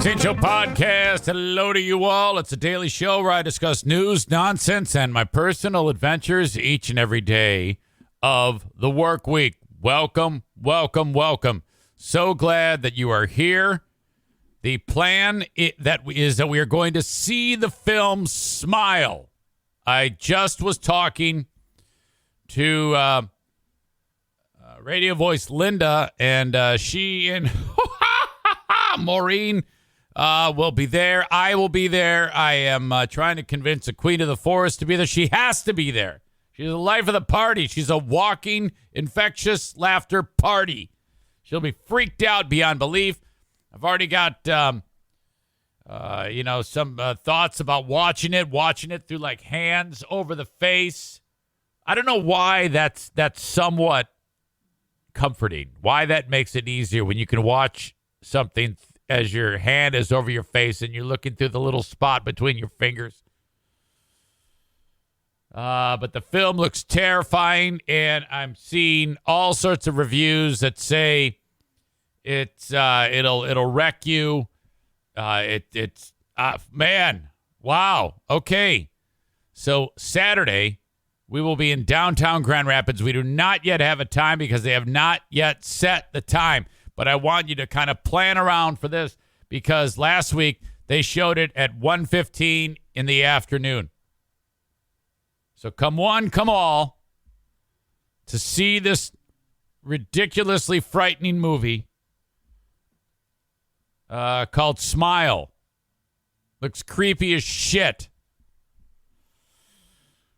Zane Show podcast. Hello to you all. It's a daily show where I discuss news, nonsense, and my personal adventures each and every day of the work week. Welcome, welcome, welcome. So glad that you are here. The plan is that we are going to see the film Smile. I just was talking to radio voice Linda, and she and Maureen will be there. I will be there. I am trying to convince the Queen of the Forest to be there. She has to be there. She's the life of the party. She's a walking, infectious laughter party. She'll be freaked out beyond belief. I've already got, some thoughts about watching it through like hands over the face. I don't know why that's somewhat comforting. Why that makes it easier when you can watch something as your hand is over your face and you're looking through the little spot between your fingers. But the film looks terrifying, and I'm seeing all sorts of reviews that say it'll wreck you. Man, wow. Okay. So Saturday, we will be in downtown Grand Rapids. We do not yet have a time because they have not yet set the time. But I want you to kind of plan around for this because last week they showed it at 1:15 in the afternoon. So come one, come all to see this ridiculously frightening movie called Smile. Looks creepy as shit.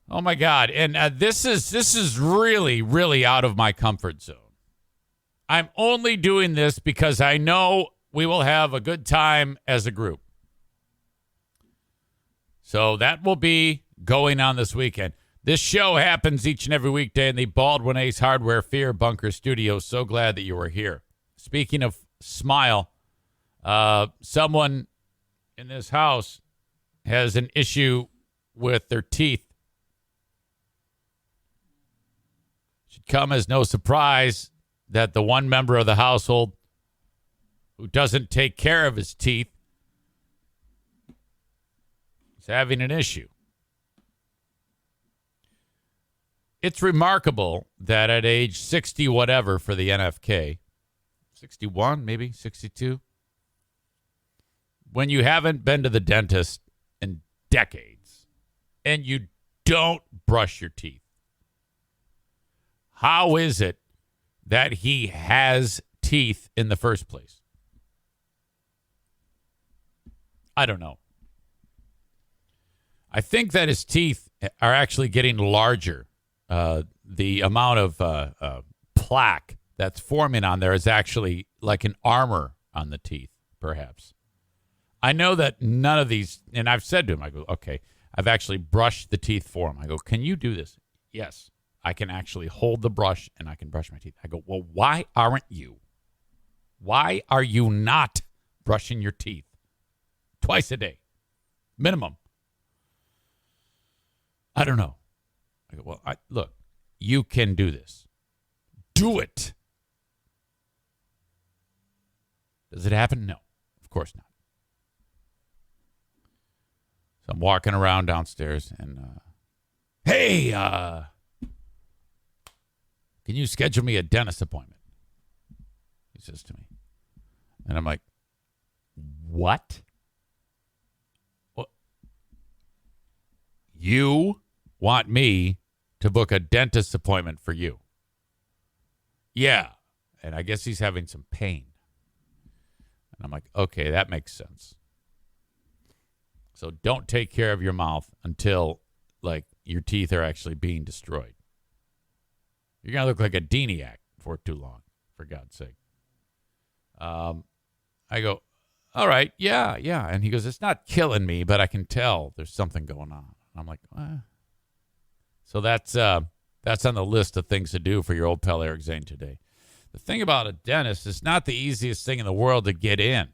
Oh my God. And this is really, really out of my comfort zone. I'm only doing this because I know we will have a good time as a group. So that will be going on this weekend. This show happens each and every weekday in the Baldwin Ace Hardware Fear Bunker Studio. So glad that you are here. Speaking of Smile, someone in this house has an issue with their teeth. Should come as no surprise that the one member of the household who doesn't take care of his teeth is having an issue. It's remarkable that at age 60 whatever for the NFK, 61 maybe, 62, when you haven't been to the dentist in decades and you don't brush your teeth, how is it that he has teeth in the first place? I don't know. I think that his teeth are actually getting larger. The amount of plaque that's forming on there is actually like an armor on the teeth, perhaps. I know that none of these, and I've said to him, I go, okay, I've actually brushed the teeth for him. I go, can you do this? Yes. I can actually hold the brush and I can brush my teeth. I go, well, why aren't you? Why are you not brushing your teeth twice a day? Minimum. I don't know. I go, well, look, you can do this. Do it. Does it happen? No, of course not. So I'm walking around downstairs and, hey, can you schedule me a dentist appointment? He says to me. And I'm like, what? What? You want me to book a dentist appointment for you? Yeah. And I guess he's having some pain. And I'm like, okay, that makes sense. So don't take care of your mouth until, like, your teeth are actually being destroyed. You're going to look like a Deniac for too long, for God's sake. I go, all right, yeah. And he goes, it's not killing me, but I can tell there's something going on. I'm like, So that's on the list of things to do for your old pal Eric Zane today. The thing about a dentist, it's not the easiest thing in the world to get in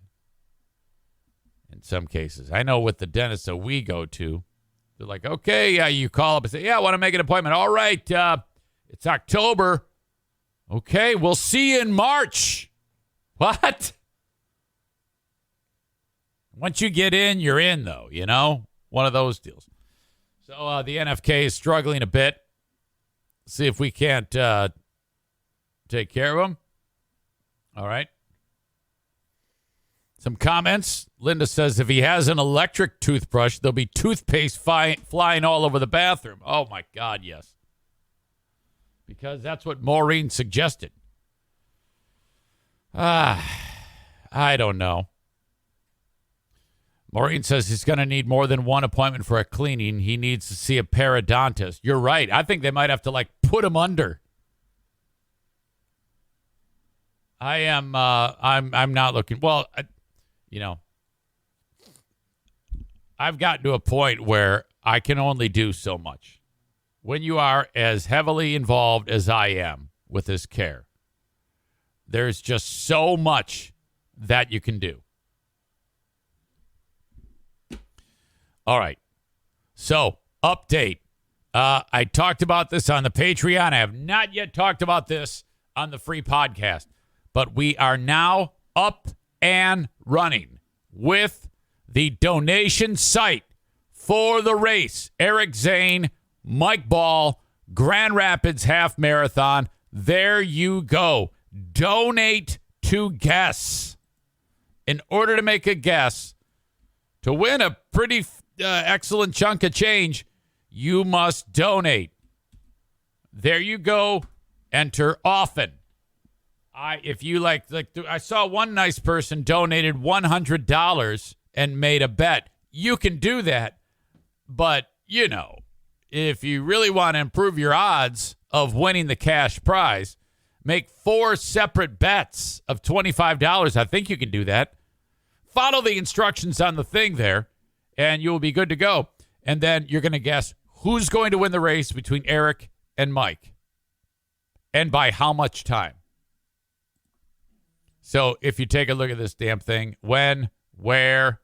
some cases. I know with the dentist that we go to, they're like, okay, yeah, you call up and say, yeah, I want to make an appointment. All right, it's October. Okay, we'll see you in March. What? Once you get in, you're in, though, you know? One of those deals. So the NFK is struggling a bit. See if we can't take care of them. All right. Some comments. Linda says, if he has an electric toothbrush, there'll be toothpaste flying all over the bathroom. Oh, my God, yes. Because that's what Maureen suggested. I don't know. Maureen says he's going to need more than one appointment for a cleaning. He needs to see a periodontist. You're right. I think they might have to, put him under. I'm not looking. Well, I've gotten to a point where I can only do so much. When you are as heavily involved as I am with this care, there's just so much that you can do. All right. So, update. I talked about this on the Patreon. I have not yet talked about this on the free podcast. But we are now up and running with the donation site for the race. Eric Zane, Mike Ball, Grand Rapids Half Marathon. There you go. Donate to guess. In order to make a guess, to win a pretty excellent chunk of change, you must donate. There you go. Enter often. If you I saw one nice person donated $100 and made a bet. You can do that. But, if you really want to improve your odds of winning the cash prize, make 4 separate bets of $25. I think you can do that. Follow the instructions on the thing there, and you will be good to go. And then you're going to guess who's going to win the race between Eric and Mike, and by how much time. So if you take a look at this damn thing, when, where,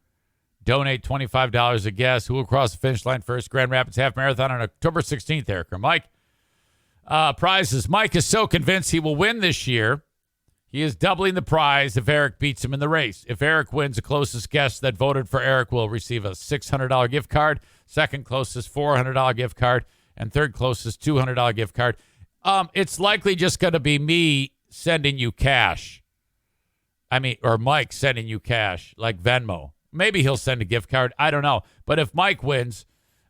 donate $25 a guess. Who will cross the finish line first? Grand Rapids Half Marathon on October 16th, Eric or Mike. Prizes. Mike is so convinced he will win this year. He is doubling the prize if Eric beats him in the race. If Eric wins, the closest guest that voted for Eric will receive a $600 gift card. Second closest, $400 gift card. And third closest, $200 gift card. It's likely just going to be me sending you cash. Or Mike sending you cash, like Venmo. Maybe he'll send a gift card. I don't know. But if Mike wins,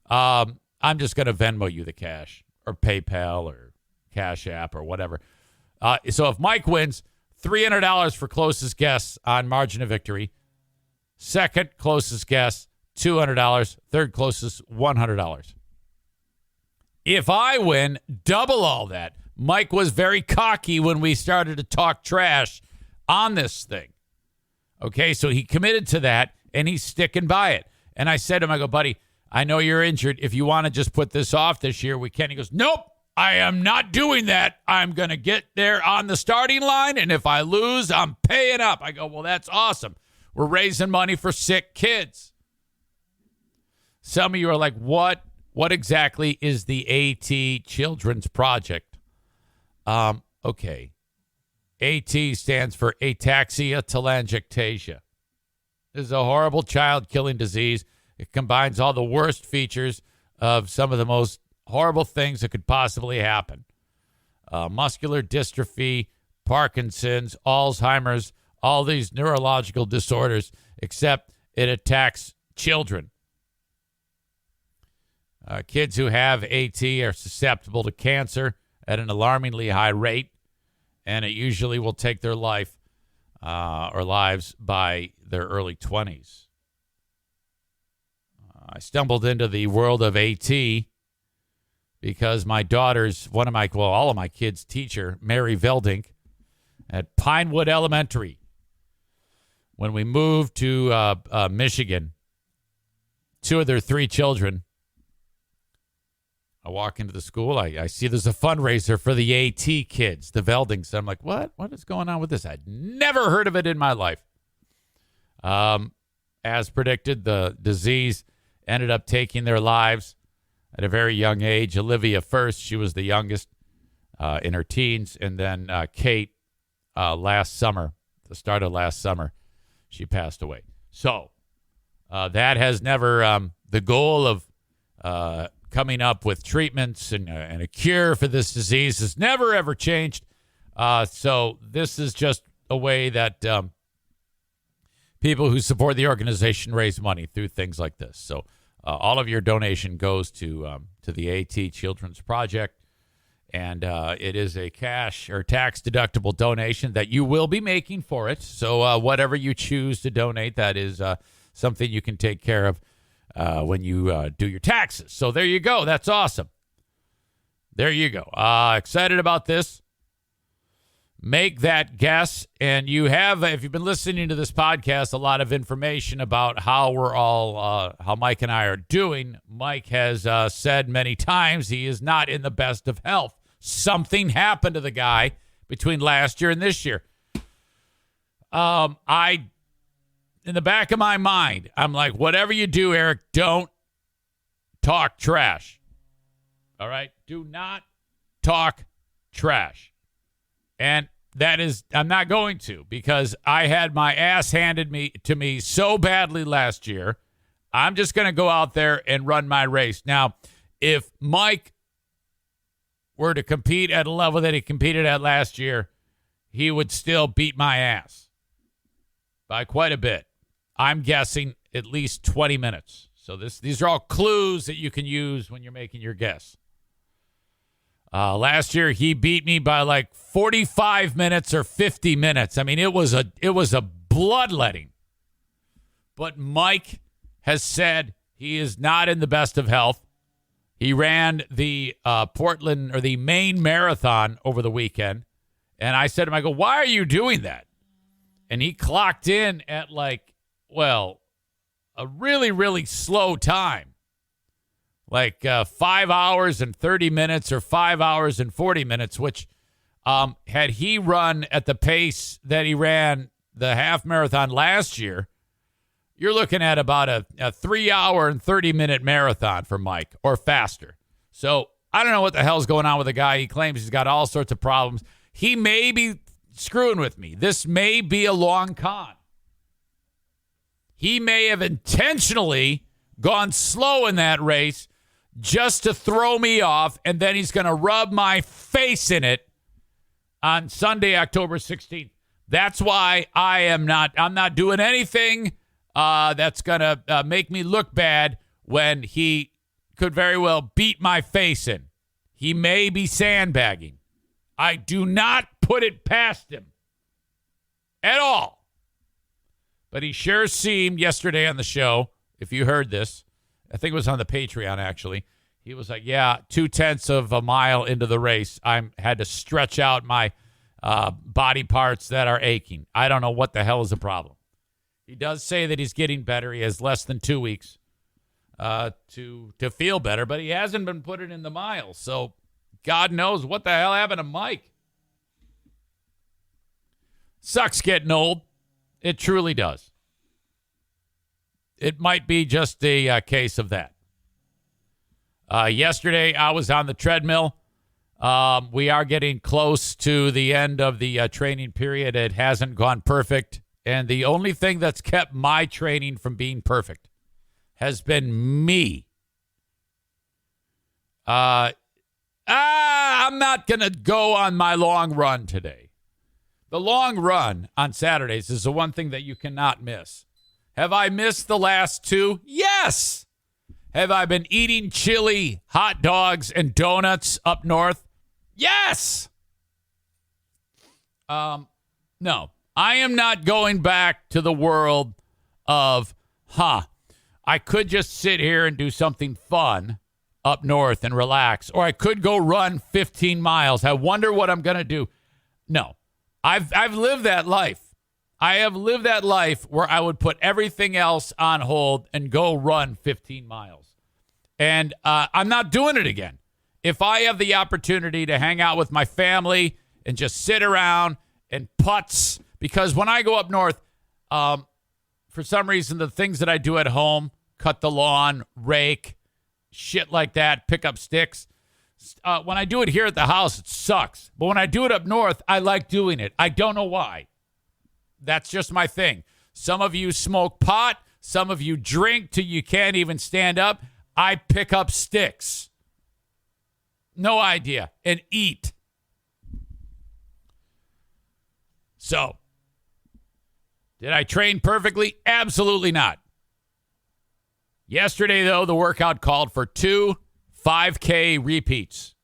I'm just going to Venmo you the cash, or PayPal, or Cash App, or whatever. So if Mike wins, $300 for closest guess on margin of victory. Second closest guess, $200. Third closest, $100. If I win, double all that. Mike was very cocky when we started to talk trash on this thing. Okay, so he committed to that, and he's sticking by it. And I said to him, I go, buddy, I know you're injured. If you want to just put this off this year, we can. He goes, nope, I am not doing that. I'm going to get there on the starting line, and if I lose, I'm paying up. I go, well, that's awesome. We're raising money for sick kids. Some of you are like, what exactly is the AT Children's Project? Okay. AT stands for ataxia telangiectasia. This is a horrible child-killing disease. It combines all the worst features of some of the most horrible things that could possibly happen. Muscular dystrophy, Parkinson's, Alzheimer's, all these neurological disorders, except it attacks children. Kids who have AT are susceptible to cancer at an alarmingly high rate, and it usually will take their life or lives by their early 20s. I stumbled into the world of AT because my daughter's, all of my kids' teacher, Mary Veldink, at Pinewood Elementary. When we moved to Michigan, 2 of their 3 children, I walk into the school. I see there's a fundraiser for the AT kids, the Veldings. I'm like, what? What is going on with this? I'd never heard of it in my life. As predicted, the disease ended up taking their lives at a very young age. Olivia first, she was the youngest in her teens. And then Kate, last summer, the start of last summer, she passed away. So That has never the goal of coming up with treatments and a cure for this disease has never, ever changed. So this is just a way that people who support the organization raise money through things like this. So all of your donation goes to the AT Children's Project, and it is a cash or tax-deductible donation that you will be making for it. So whatever you choose to donate, that is something you can take care of when you do your taxes. So there you go. That's awesome. There you go. Excited about this. Make that guess. And you have, if you've been listening to this podcast, a lot of information about how we're all, how Mike and I are doing. Mike has said many times he is not in the best of health. Something happened to the guy between last year and this year. In the back of my mind, I'm like, whatever you do, Eric, don't talk trash. All right? Do not talk trash. And that is, I'm not going to, because I had my ass handed to me so badly last year. I'm just going to go out there and run my race. Now, if Mike were to compete at a level that he competed at last year, he would still beat my ass by quite a bit. I'm guessing at least 20 minutes. So these are all clues that you can use when you're making your guess. Last year, he beat me by like 45 minutes or 50 minutes. I mean, it was a bloodletting. But Mike has said he is not in the best of health. He ran the Portland or the Maine Marathon over the weekend. And I said to him, I go, why are you doing that? And he clocked in at a really, really slow time. Like 5 hours and 30 minutes or 5 hours and 40 minutes, which had he run at the pace that he ran the half marathon last year, you're looking at about a 3 hour and 30-minute marathon for Mike or faster. So I don't know what the hell's going on with the guy. He claims he's got all sorts of problems. He may be screwing with me. This may be a long con. He may have intentionally gone slow in that race just to throw me off, and then he's going to rub my face in it on Sunday, October 16th. That's why I'm not doing anything that's going to make me look bad when he could very well beat my face in. He may be sandbagging. I do not put it past him at all. But he sure seemed yesterday on the show, if you heard this, I think it was on the Patreon, actually. He was like, yeah, 0.2 of a mile into the race, I had to stretch out my body parts that are aching. I don't know what the hell is the problem. He does say that he's getting better. He has less than 2 weeks to feel better, but he hasn't been putting in the miles. So God knows what the hell happened to Mike. Sucks getting old. It truly does. It might be just a case of that. Yesterday, I was on the treadmill. We are getting close to the end of the training period. It hasn't gone perfect. And the only thing that's kept my training from being perfect has been me. I'm not going to go on my long run today. The long run on Saturdays is the one thing that you cannot miss. Have I missed the last two? Yes. Have I been eating chili, hot dogs, and donuts up north? Yes. No, I am not going back to the world of, I could just sit here and do something fun up north and relax, or I could go run 15 miles. I wonder what I'm going to do. No, I've lived that life. I have lived that life where I would put everything else on hold and go run 15 miles. And I'm not doing it again. If I have the opportunity to hang out with my family and just sit around and putz, because when I go up north, for some reason, the things that I do at home, cut the lawn, rake, shit like that, pick up sticks. When I do it here at the house, it sucks. But when I do it up north, I like doing it. I don't know why. That's just my thing. Some of you smoke pot. Some of you drink till you can't even stand up. I pick up sticks. No idea. And eat. So, did I train perfectly? Absolutely not. Yesterday, though, the workout called for 2 5K repeats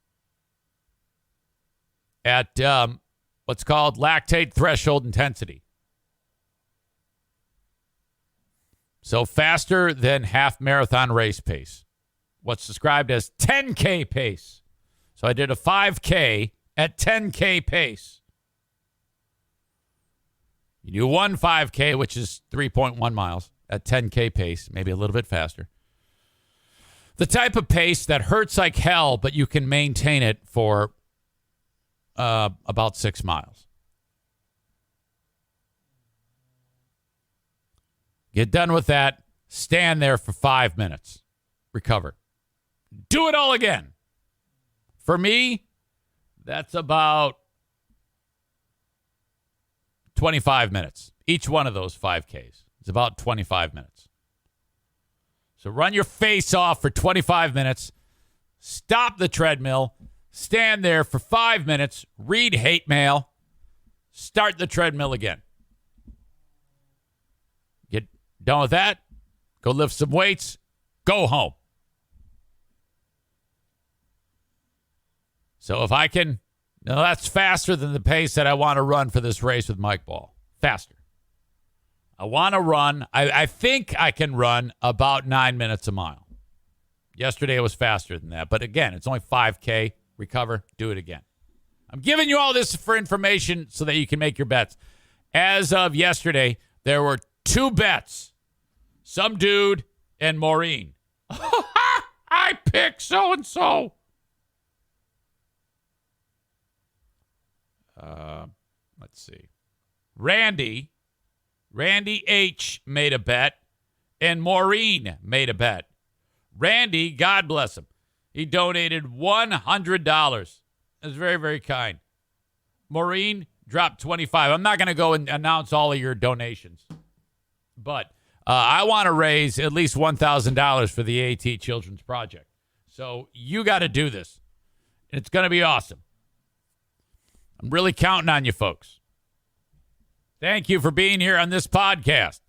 at what's called lactate threshold intensity. So faster than half marathon race pace. What's described as 10K pace. So I did a 5K at 10K pace. You do one 5K, which is 3.1 miles at 10K pace, maybe a little bit faster. The type of pace that hurts like hell, but you can maintain it for about 6 miles. Get done with that. Stand there for 5 minutes. Recover. Do it all again. For me, that's about 25 minutes. Each one of those 5Ks is about 25 minutes. So run your face off for 25 minutes. Stop the treadmill. Stand there for 5 minutes. Read hate mail. Start the treadmill again. Get done with that. Go lift some weights. Go home. So if I can, that's faster than the pace that I want to run for this race with Mike Ball. Faster. I want to run. I think I can run about 9 minutes a mile. Yesterday it was faster than that. But again, it's only 5K. Recover. Do it again. I'm giving you all this for information so that you can make your bets. As of yesterday, there were 2 bets. Some dude and Maureen. I picked so-and-so. Let's see. Randy H. made a bet, and Maureen made a bet. Randy, God bless him, he donated $100. That's very, very kind. Maureen dropped $25. I'm not going to go and announce all of your donations, but I want to raise at least $1,000 for the AT Children's Project. So you got to do this. It's going to be awesome. I'm really counting on you folks. Thank you for being here on this podcast.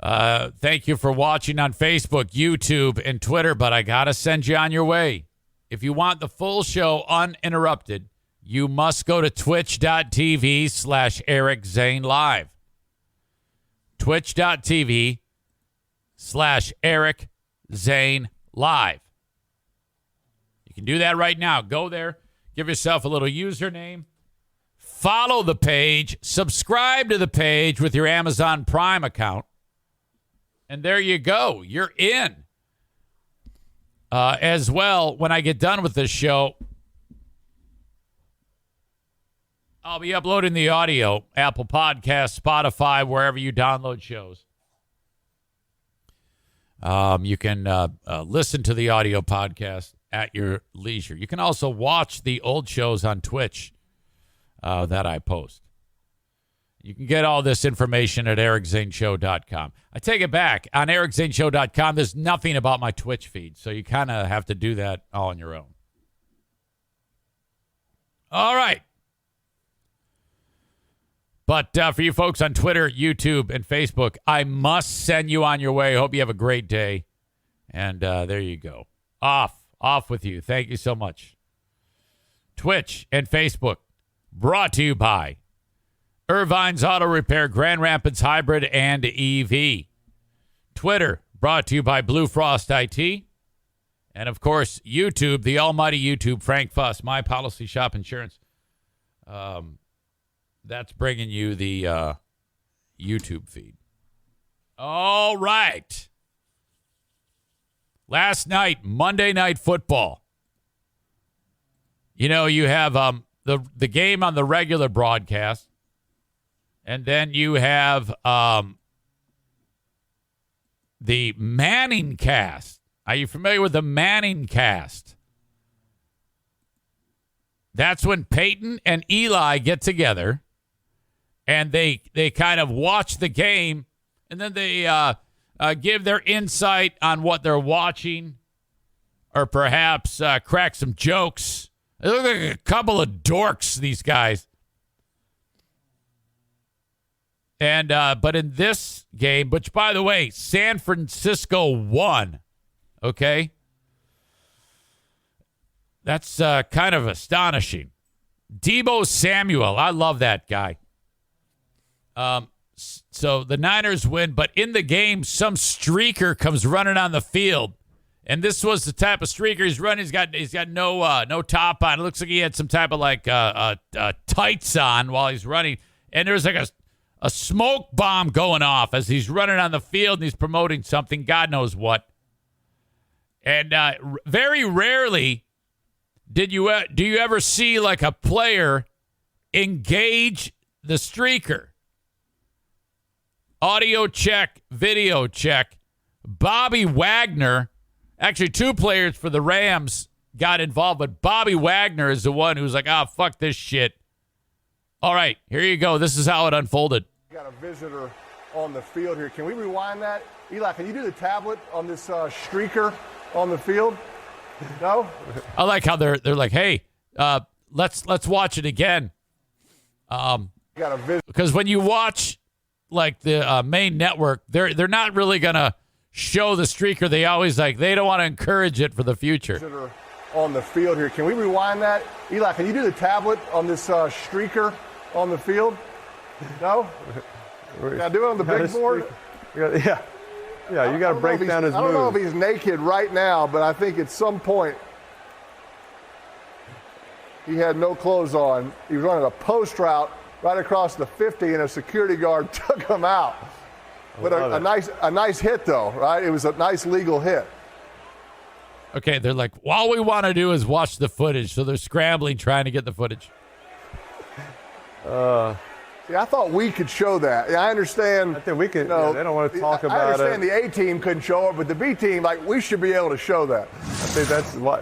Thank you for watching on Facebook, YouTube, and Twitter, but I got to send you on your way. If you want the full show uninterrupted, you must go to twitch.tv/Eric Zane Live. Twitch.tv/Eric Zane Live. You can do that right now. Go there. Give yourself a little username. Follow the page. Subscribe to the page with your Amazon Prime account. And there you go. You're in. As well, when I get done with this show, I'll be uploading the audio. Apple Podcasts, Spotify, wherever you download shows. You can listen to the audio podcast at your leisure. You can also watch the old shows on Twitch that I post. You can get all this information at ericzaneshow.com. I take it back. On ericzaneshow.com, there's nothing about my Twitch feed, so you kind of have to do that all on your own. All right. But for you folks on Twitter, YouTube, and Facebook, I must send you on your way. Hope you have a great day. And there you go. Off with you. Thank you so much. Twitch and Facebook, brought to you by Irvine's Auto Repair, Grand Rapids Hybrid and EV. Twitter, brought to you by Blue Frost IT. And, of course, YouTube, the almighty YouTube, Frank Fuss, My Policy Shop Insurance. That's bringing you the YouTube feed. All right. Last night, Monday Night Football. You know, you have the game on the regular broadcast, and then you have the Manning cast. Are you familiar with the Manning cast? That's when Peyton and Eli get together, and they kind of watch the game, and then they give their insight on what they're watching, or perhaps crack some jokes. They look like a couple of dorks, these guys. And but in this game, which, by the way, San Francisco won, okay? That's kind of astonishing. Deebo Samuel, I love that guy. So the Niners win, but in the game, some streaker comes running on the field. And this was the type of streaker he's running. He's got no top on. It looks like he had some type of like tights on while he's running. And there's like a smoke bomb going off as he's running on the field and he's promoting something, God knows what. And very rarely do you ever see like a player engage the streaker. Audio check, video check. Bobby Wagner, actually two players for the Rams got involved, but Bobby Wagner is the one who's like, fuck this shit. All right, here you go. This is how it unfolded. Got a visitor on the field here. Can we rewind that? Eli, can you do the tablet on this streaker on the field? No? I like how they're like, hey, let's watch it again. Because when you watch like the main network, they're not really gonna show the streaker. They always they don't want to encourage it for the future. Visitor on the field here. Can we rewind that? Eli, can you do the tablet on this streaker on the field? No? Can I do it on the big board? Yeah, you got to break down his moves. I don't know if he's naked right now, but I think at some point he had no clothes on. He was running a post route right across the 50, and a security guard took him out. But a nice hit, though, right? It was a nice legal hit. Okay, they're like, all we want to do is watch the footage, so they're scrambling trying to get the footage. See, I thought we could show that. I understand. I think we can. They don't want to talk about it. I understand the A team couldn't show it, but the B team, we should be able to show that. I think that's why.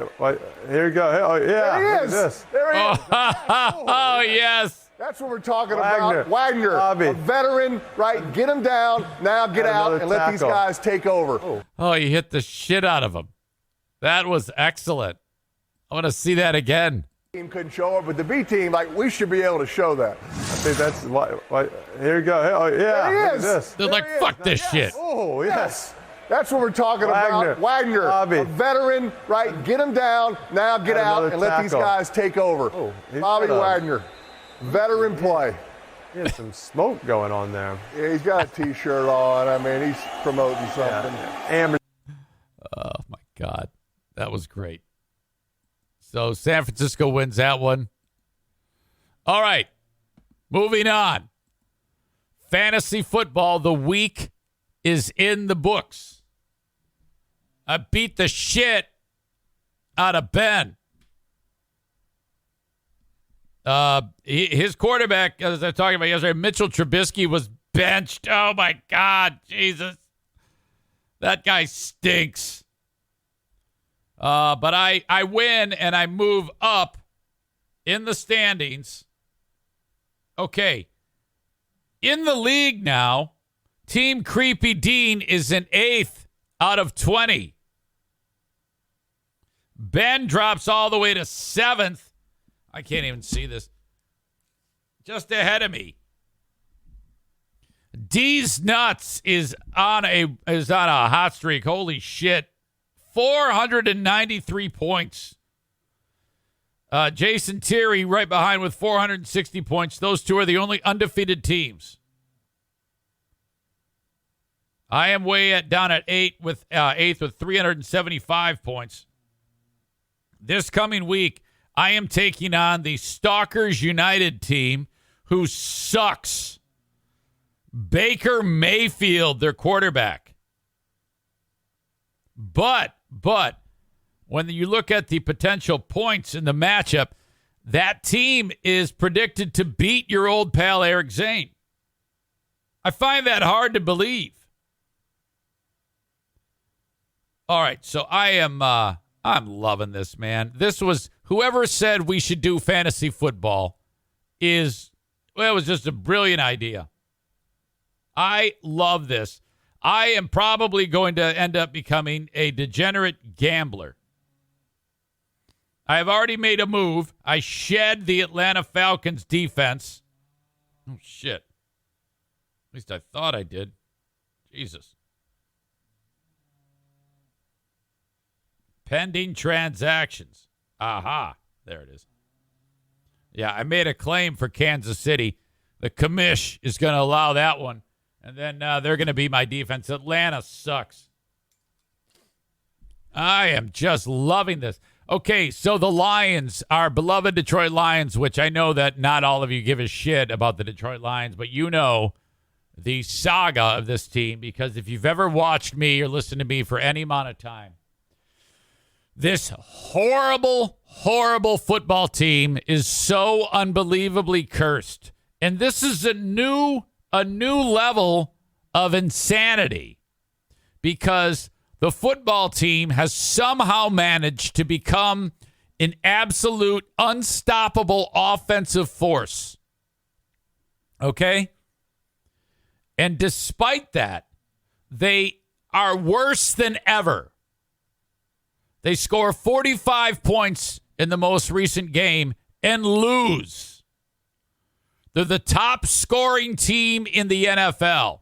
Here you go. Oh, yeah. There he is. There he is. Oh, yes. That's what we're talking about. Wagner, Bobby. A veteran, right? Get him down. Now get out and let these guys take over. Oh, he hit the shit out of him. That was excellent. I want to see that again. Team couldn't show it, but the B team, we should be able to show that. I think that's why. Here you go. Oh, yeah. There he is. They're like, fuck this shit. Oh, yes. That's what we're talking about. Wagner, Bobby. A veteran, right? Get him down. Now get out and let these guys take over. Bobby Wagner, veteran play. He had some smoke going on there. Yeah, he's got a T-shirt on. I mean, he's promoting something. Yeah. Oh, my God. That was great. So San Francisco wins that one. All right. Moving on. Fantasy football, the week is in the books. I beat the shit out of Ben. His quarterback, as I was talking about yesterday, Mitchell Trubisky, was benched. Oh, my God. Jesus. That guy stinks. But I win and I move up in the standings. Okay. In the league now, Team Creepy Dean is in 8th out of 20. Ben drops all the way to 7th. I can't even see this. Just ahead of me. D's Nuts is on a hot streak. Holy shit. 493 points. Jason Terry right behind with 460 points. Those two are the only undefeated teams. I am down at 8th with 375 points. This coming week, I am taking on the Stalkers United team, who sucks. Baker Mayfield, their quarterback. But when you look at the potential points in the matchup, that team is predicted to beat your old pal Eric Zane. I find that hard to believe. All right, so I'm loving this, man. This was whoever said we should do fantasy football it was just a brilliant idea. I love this. I am probably going to end up becoming a degenerate gambler. I have already made a move. I shed the Atlanta Falcons defense. Oh, shit. At least I thought I did. Jesus. Pending transactions. Aha. There it is. Yeah, I made a claim for Kansas City. The commish is going to allow that one. And then they're going to be my defense. Atlanta sucks. I am just loving this. Okay, so the Lions, our beloved Detroit Lions, which I know that not all of you give a shit about the Detroit Lions, but you know the saga of this team, because if you've ever watched me or listened to me for any amount of time, this horrible, horrible football team is so unbelievably cursed. And this is a new level of insanity, because the football team has somehow managed to become an absolute unstoppable offensive force. Okay? And despite that, they are worse than ever. They score 45 points in the most recent game and lose. They're the top scoring team in the NFL.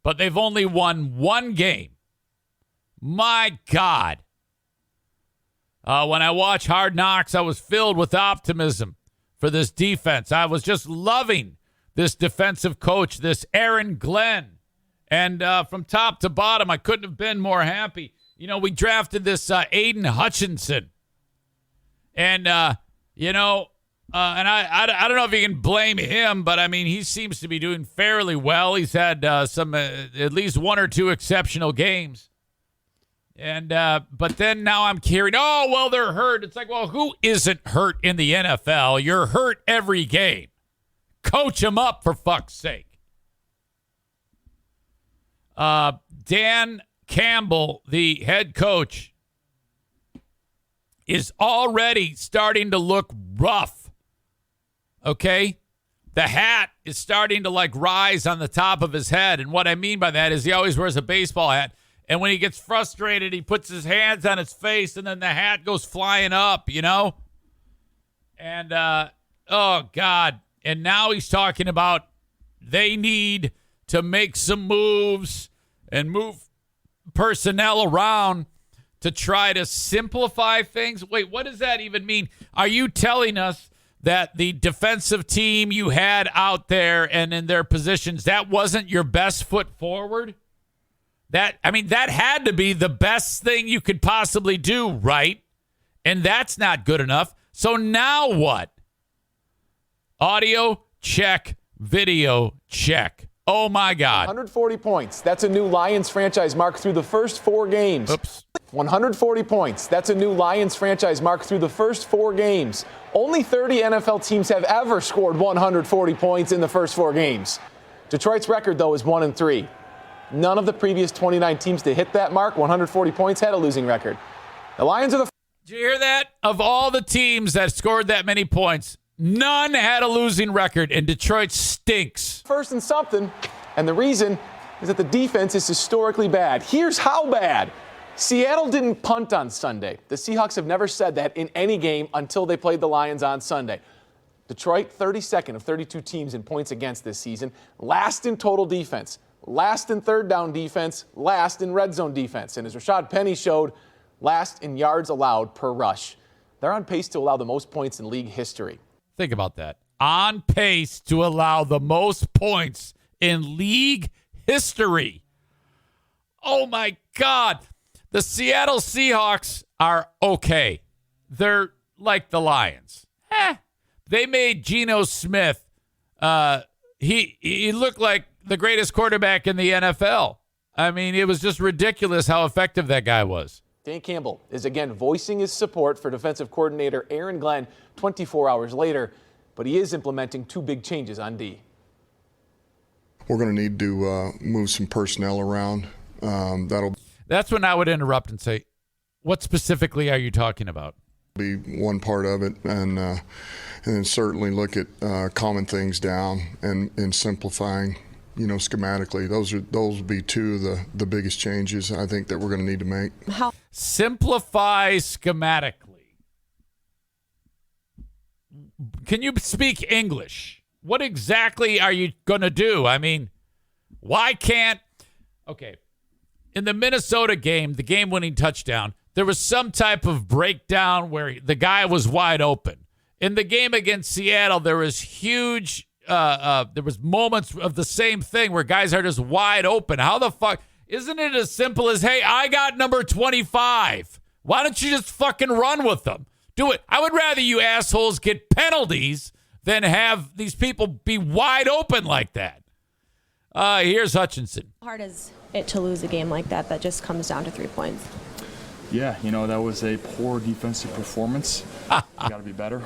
But they've only won one game. My God. When I watched Hard Knocks, I was filled with optimism for this defense. I was just loving this defensive coach, this Aaron Glenn. And from top to bottom, I couldn't have been more happy. You know, we drafted this Aiden Hutchinson. And, and I don't know if you can blame him, but, I mean, he seems to be doing fairly well. He's had some at least one or two exceptional games. And but then now I'm hearing, oh, well, they're hurt. It's like, well, who isn't hurt in the NFL? You're hurt every game. Coach them up, for fuck's sake. Dan Campbell, the head coach, is already starting to look rough. Okay? The hat is starting to, like, rise on the top of his head. And what I mean by that is he always wears a baseball hat. And when he gets frustrated, he puts his hands on his face, and then the hat goes flying up, you know? And, oh, God. And now he's talking about they need to make some moves and move personnel around to try to simplify things. Wait, what does that even mean? Are you telling us that the defensive team you had out there and in their positions, that wasn't your best foot forward? That had to be the best thing you could possibly do, right? And that's not good enough. So now what? Audio, check. Video, check. Oh, my God. 140 points. That's a new Lions franchise mark through the first 4 games. Oops. 140 points. That's a new Lions franchise mark through the first 4 games. Only 30 NFL teams have ever scored 140 points in the first 4 games. Detroit's record, though, is 1-3. None of the previous 29 teams to hit that mark, 140 points, had a losing record. The Lions are the... Did you hear that? Of all the teams that scored that many points, none had a losing record, and Detroit stinks. First in something, and the reason is that the defense is historically bad. Here's how bad. Seattle didn't punt on Sunday. The Seahawks have never said that in any game until they played the Lions on Sunday. Detroit, 32nd of 32 teams in points against this season, last in total defense. Last in third down defense, last in red zone defense. And as Rashad Penny showed, last in yards allowed per rush. They're on pace to allow the most points in league history. Think about that. On pace to allow the most points in league history. Oh, my God. The Seattle Seahawks are okay. They're like the Lions. They made Geno Smith. He looked like the greatest quarterback in the NFL. I mean, it was just ridiculous how effective that guy was. Dan Campbell is again voicing his support for defensive coordinator Aaron Glenn 24 hours later, but he is implementing 2 big changes on D. We're going to need to move some personnel around. That's when I would interrupt and say, what specifically are you talking about? Be one part of it, and then certainly look at calming things down and simplifying schematically. Those will be two of the biggest changes I think that we're going to need to make. Simplify schematically. Can you speak English? What exactly are you going to do? I mean, why can't... Okay, in the Minnesota game, the game-winning touchdown, there was some type of breakdown where the guy was wide open. In the game against Seattle, there was huge... there was moments of the same thing where guys are just wide open. How the fuck... Isn't it as simple as, hey, I got number 25. Why don't you just fucking run with them? Do it. I would rather you assholes get penalties than have these people be wide open like that. Here's Hutchinson. How hard is it to lose a game like that just comes down to 3 points? Yeah, that was a poor defensive performance. You got to be better.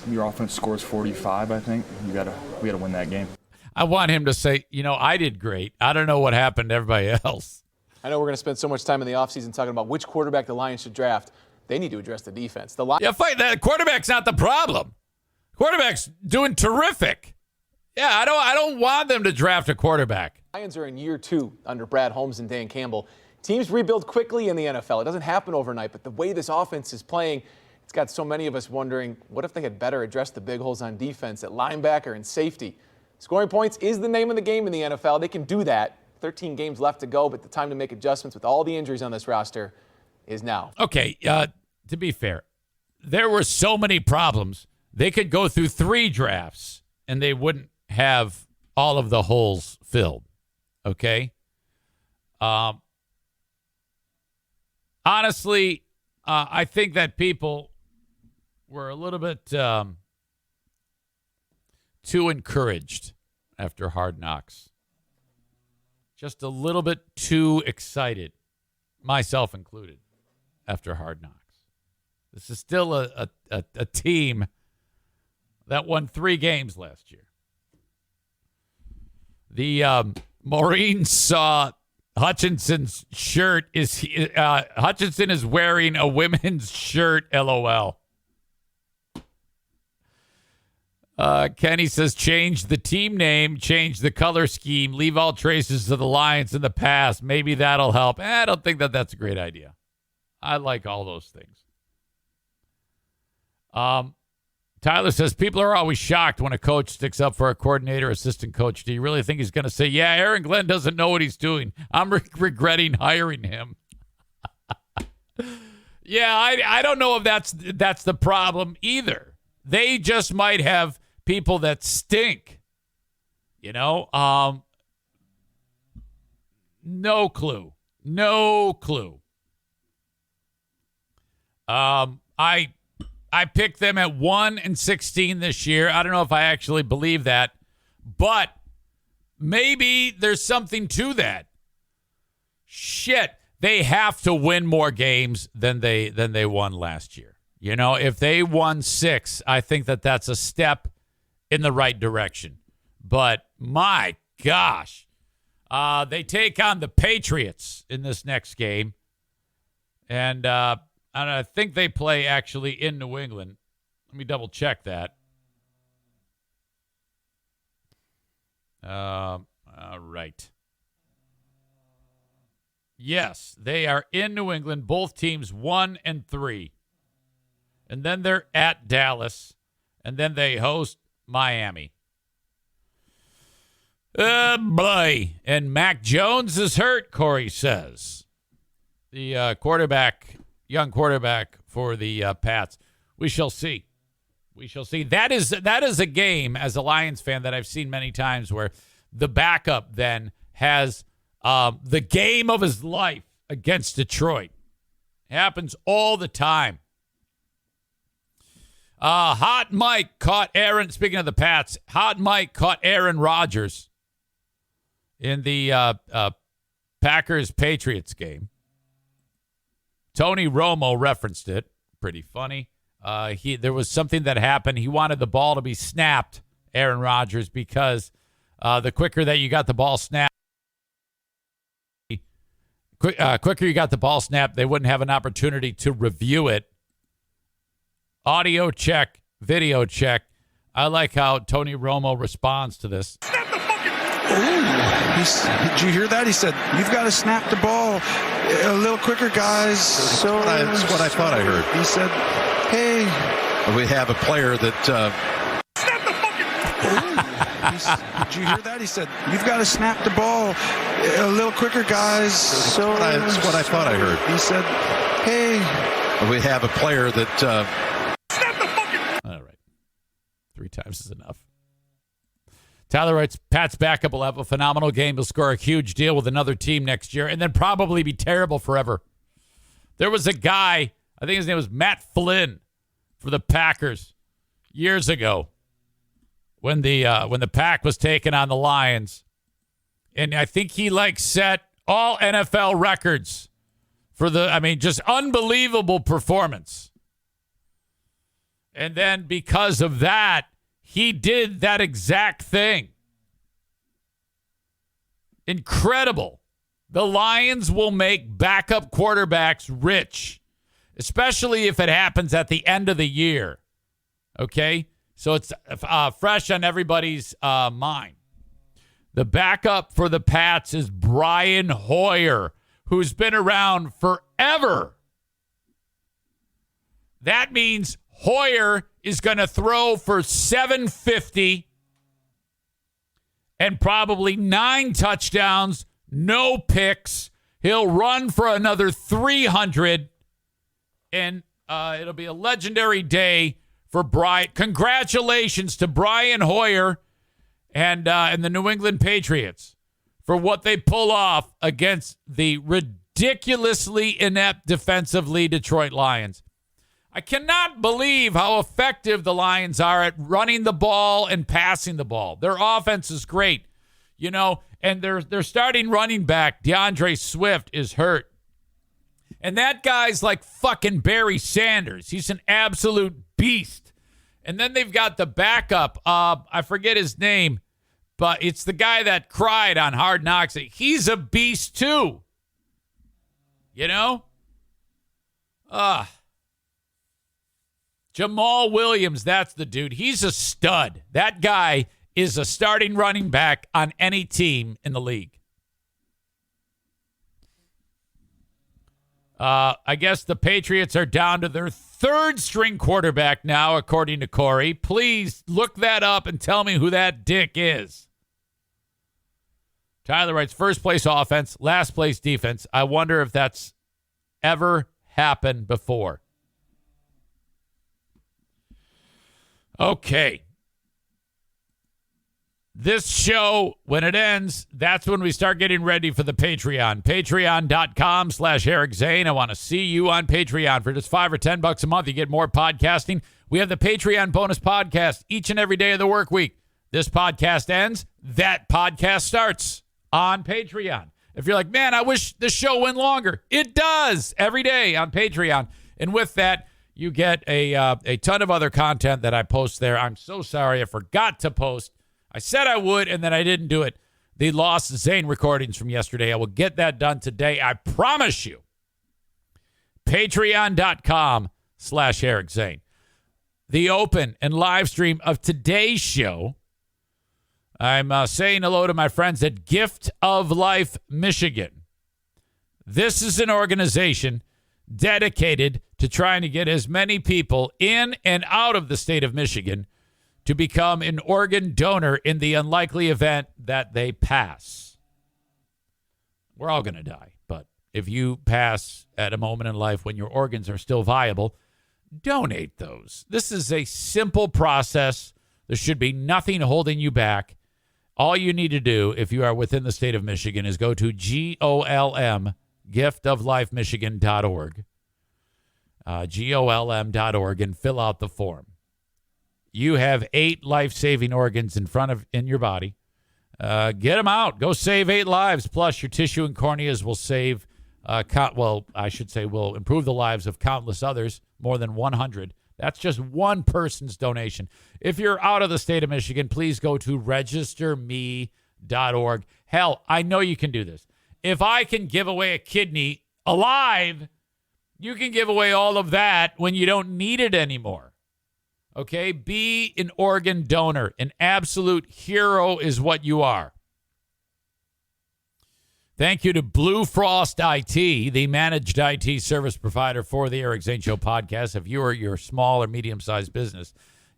Your offense scores 45, I think. We got to win that game. I want him to say, I did great. I don't know what happened to everybody else. I know we're going to spend so much time in the offseason talking about which quarterback the Lions should draft. They need to address the defense. Fight that. Quarterback's not the problem. Quarterback's doing terrific. Yeah, I don't want them to draft a quarterback. Lions are in year 2 under Brad Holmes and Dan Campbell. Teams rebuild quickly in the NFL. It doesn't happen overnight, but the way this offense is playing, it's got so many of us wondering, what if they had better addressed the big holes on defense at linebacker and safety? Scoring points is the name of the game in the NFL. They can do that. 13 games left to go, but the time to make adjustments with all the injuries on this roster is now. Okay, to be fair, there were so many problems. They could go through 3 drafts, and they wouldn't have all of the holes filled. Okay? Honestly, I think that people were a little bit too encouraged after Hard Knocks. Just a little bit too excited, myself included, after Hard Knocks. This is still a team that won 3 games last year. The Maureen saw Hutchinson's shirt. Hutchinson is wearing a women's shirt, LOL. Kenny says, change the team name, change the color scheme, leave all traces of the Lions in the past. Maybe that'll help. I don't think that's a great idea. I like all those things. Tyler says, people are always shocked when a coach sticks up for a coordinator, assistant coach. Do you really think he's going to say, yeah, Aaron Glenn doesn't know what he's doing. I'm regretting hiring him. Yeah, I don't know if that's the problem either. They just might have people that stink. No clue. No clue. I picked them at 1-16 this year. I don't know if I actually believe that, but maybe there's something to that. Shit, they have to win more games than they won last year. If they won 6, I think that's a step in the right direction. But my gosh, they take on the Patriots in this next game, and I think they play actually in New England. Let me double check that. All right. Yes, they are in New England. Both teams 1-3. And then they're at Dallas. And then they host Miami. Boy. And Mac Jones is hurt, Corey says. The young quarterback for the Pats. We shall see. We shall see. That is a game, as a Lions fan, that I've seen many times where the backup then has the game of his life against Detroit. It happens all the time. Hot Mike caught Aaron, speaking of the Pats, Hot Mike caught Aaron Rodgers in the Packers-Patriots game. Tony Romo referenced it. Pretty funny. There was something that happened. He wanted the ball to be snapped, Aaron Rodgers, because the quicker that you got the ball snapped, quicker you got the ball snapped, they wouldn't have an opportunity to review it. Audio check, video check. I like how Tony Romo responds to this. Snap the fucking Did you hear that? He said, "You've got to snap the ball a little quicker, guys." That's what I thought I heard. He said, "Hey, we have a player that." Snap the fucking. Did you hear that? He said, "You've got to snap the ball a little quicker, guys." That's what I thought I heard. He said, "Hey, we have a player that." Snap the fucking. All right. 3 times is enough. Tyler writes, Pat's backup will have a phenomenal game. He'll score a huge deal with another team next year and then probably be terrible forever. There was a guy, I think his name was Matt Flynn for the Packers years ago when the Pack was taking on the Lions. And I think he set all NFL records for just unbelievable performance. And then because of that, he did that exact thing. Incredible. The Lions will make backup quarterbacks rich, especially if it happens at the end of the year. Okay? So it's fresh on everybody's mind. The backup for the Pats is Brian Hoyer, who's been around forever. That means Hoyer is going to throw for 750 and probably 9 touchdowns, no picks. He'll run for another 300, and it'll be a legendary day for Brian. Congratulations to Brian Hoyer and the New England Patriots for what they pull off against the ridiculously inept defensively Detroit Lions. I cannot believe how effective the Lions are at running the ball and passing the ball. Their offense is great, and their starting running back, DeAndre Swift, is hurt. And that guy's like fucking Barry Sanders. He's an absolute beast. And then they've got the backup. I forget his name, but it's the guy that cried on Hard Knocks. He's a beast too. Jamal Williams, that's the dude. He's a stud. That guy is a starting running back on any team in the league. I guess the Patriots are down to their 3rd string quarterback now, according to Corey. Please look that up and tell me who that dick is. Tyler writes, first place offense, last place defense. I wonder if that's ever happened before. Okay. This show, when it ends, that's when we start getting ready for the Patreon. Patreon.com/Eric Zane. I want to see you on Patreon. For just $5 or $10 a month, you get more podcasting. We have the Patreon bonus podcast each and every day of the work week. This podcast ends. That podcast starts on Patreon. If you're like, man, I wish the show went longer. It does every day on Patreon. And with that, you get a ton of other content that I post there. I'm so sorry I forgot to post. I said I would, and then I didn't do it. The lost Zane recordings from yesterday. I will get that done today. I promise you. Patreon.com/Eric Zane. The open and live stream of today's show. I'm saying hello to my friends at Gift of Life, Michigan. This is an organization dedicated to trying to get as many people in and out of the state of Michigan to become an organ donor in the unlikely event that they pass. We're all going to die, but if you pass at a moment in life when your organs are still viable, donate those. This is a simple process. There should be nothing holding you back. All you need to do, if you are within the state of Michigan, is go to GOLM, giftoflifemichigan.org, GOLM.org, and fill out the form. You have 8 life-saving organs in your body. Get them out. Go save 8 lives. Plus, your tissue and corneas will save, will improve the lives of countless others, more than 100. That's just one person's donation. If you're out of the state of Michigan, please go to registerme.org. Hell, I know you can do this. If I can give away a kidney alive, you can give away all of that when you don't need it anymore. Okay? Be an organ donor. An absolute hero is what you are. Thank you to Blue Frost IT, the managed IT service provider for the Eric Zane Show podcast. If you or your small or medium-sized business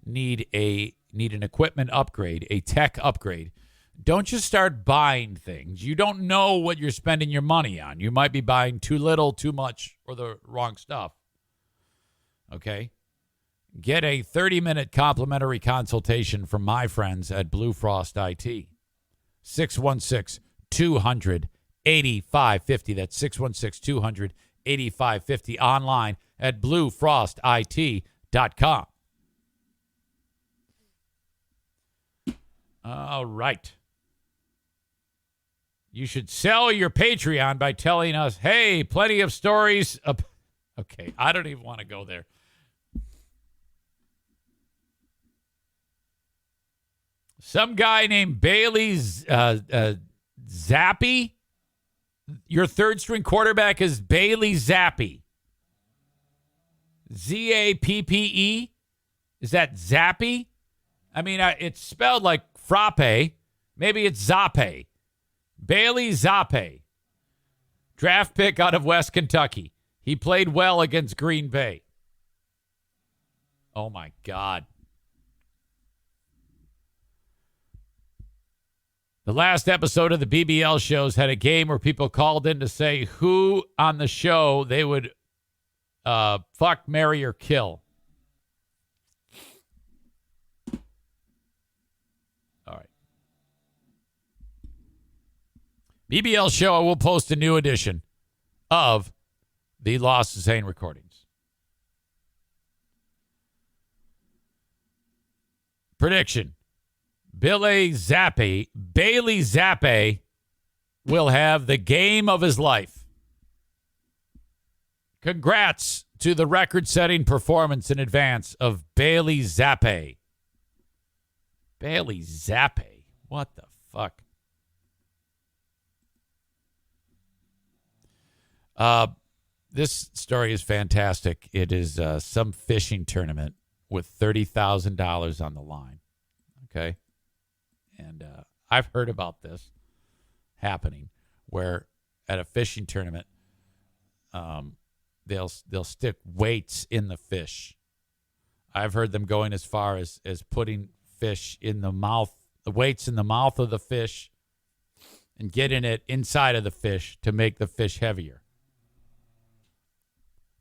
need an equipment upgrade, a tech upgrade, don't just start buying things. You don't know what you're spending your money on. You might be buying too little, too much, or the wrong stuff. Okay? Get a 30-minute complimentary consultation from my friends at Blue Frost IT. 616-200-8550. That's 616-200-8550. Online at bluefrostit.com. All right. You should sell your Patreon by telling us, hey, plenty of stories. Okay, I don't even want to go there. Some guy named Bailey Zappi. Your third string quarterback is Bailey Zappi. Zappe. Is that Zappi? I mean, it's spelled like frappe. Maybe it's Zappe. Bailey Zappe. Draft pick out of West Kentucky. He played well against Green Bay. Oh, my God. The last episode of the BBL shows had a game where people called in to say who on the show they would fuck, marry, or kill. All right. BBL show, I will post a new edition of the Lost Zane recordings. Prediction. Bailey Zappi will have the game of his life. Congrats to the record-setting performance in advance of Bailey Zappi. Bailey Zappi? What the fuck? This story is fantastic. It is some fishing tournament with $30,000 on the line. Okay? And I've heard about this happening where at a fishing tournament, they'll stick weights in the fish. I've heard them going as far as putting fish in the mouth, the weights in the mouth of the fish and getting it inside of the fish to make the fish heavier.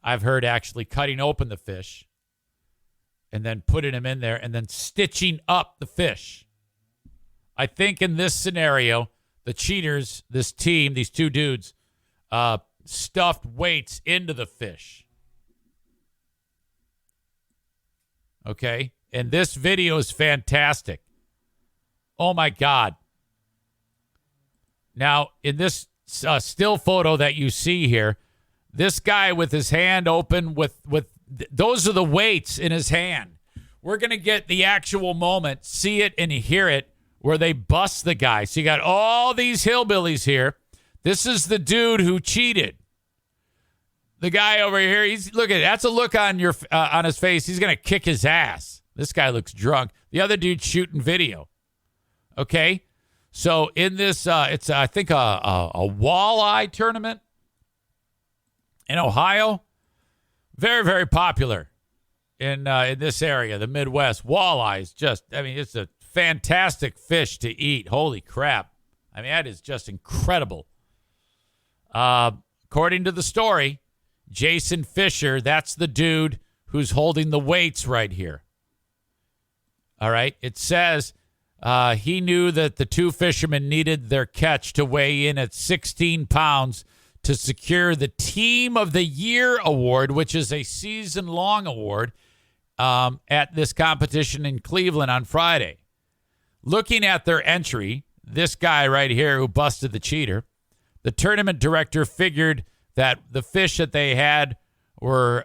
I've heard actually cutting open the fish and then putting them in there and then stitching up the fish. I think in this scenario, the cheaters, this team, these two dudes, stuffed weights into the fish. Okay? And this video is fantastic. Oh, my God. Now, in this still photo that you see here, this guy with his hand open with those are the weights in his hand. We're going to get the actual moment, see it and hear it, where they bust the guy. So you got all these hillbillies here. This is the dude who cheated. The guy over here, that's a look on his face. He's going to kick his ass. This guy looks drunk. The other dude's shooting video. Okay? So in this, it's, I think, a walleye tournament in Ohio. Very, very popular in this area, the Midwest. Walleye is it's a fantastic fish to eat. Holy crap. I mean, that is just incredible. According to the story, Jason Fisher, that's the dude who's holding the weights right here. All right. It says he knew that the two fishermen needed their catch to weigh in at 16 pounds to secure the Team of the Year award, which is a season-long award at this competition in Cleveland on Friday. Looking at their entry, this guy right here who busted the cheater, the tournament director figured that the fish that they had were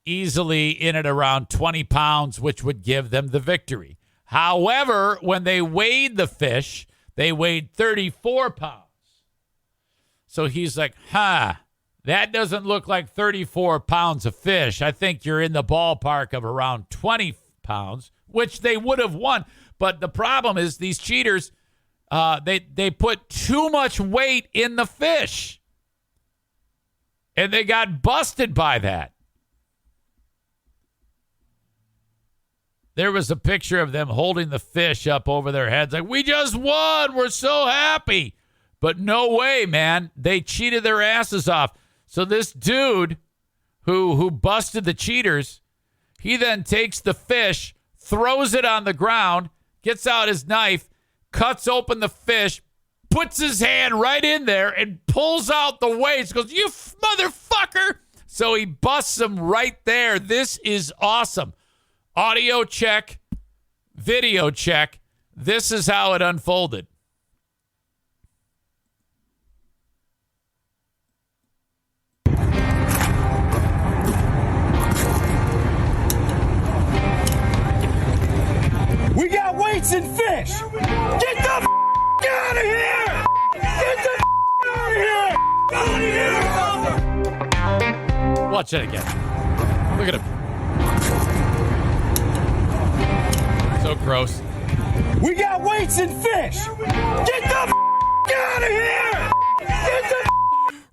easily in at around 20 pounds, which would give them the victory. However, when they weighed the fish, they weighed 34 pounds. So he's like, that doesn't look like 34 pounds of fish. I think you're in the ballpark of around 20 pounds, which they would have won. But the problem is these cheaters They put too much weight in the fish. And they got busted by that. There was a picture of them holding the fish up over their heads like, we just won. We're so happy. But no way, man. They cheated their asses off. So this dude who busted the cheaters, he then takes the fish, throws it on the ground, gets out his knife, cuts open the fish, puts his hand right in there and pulls out the weights. Goes, you motherfucker. So he busts him right there. This is awesome. Audio check, video check. This is how it unfolded. We got weights and fish. Get the out of here. Get the out of here. Out of here. Watch it again. Look at him. So gross. We got weights and fish. Get the out of here. Get the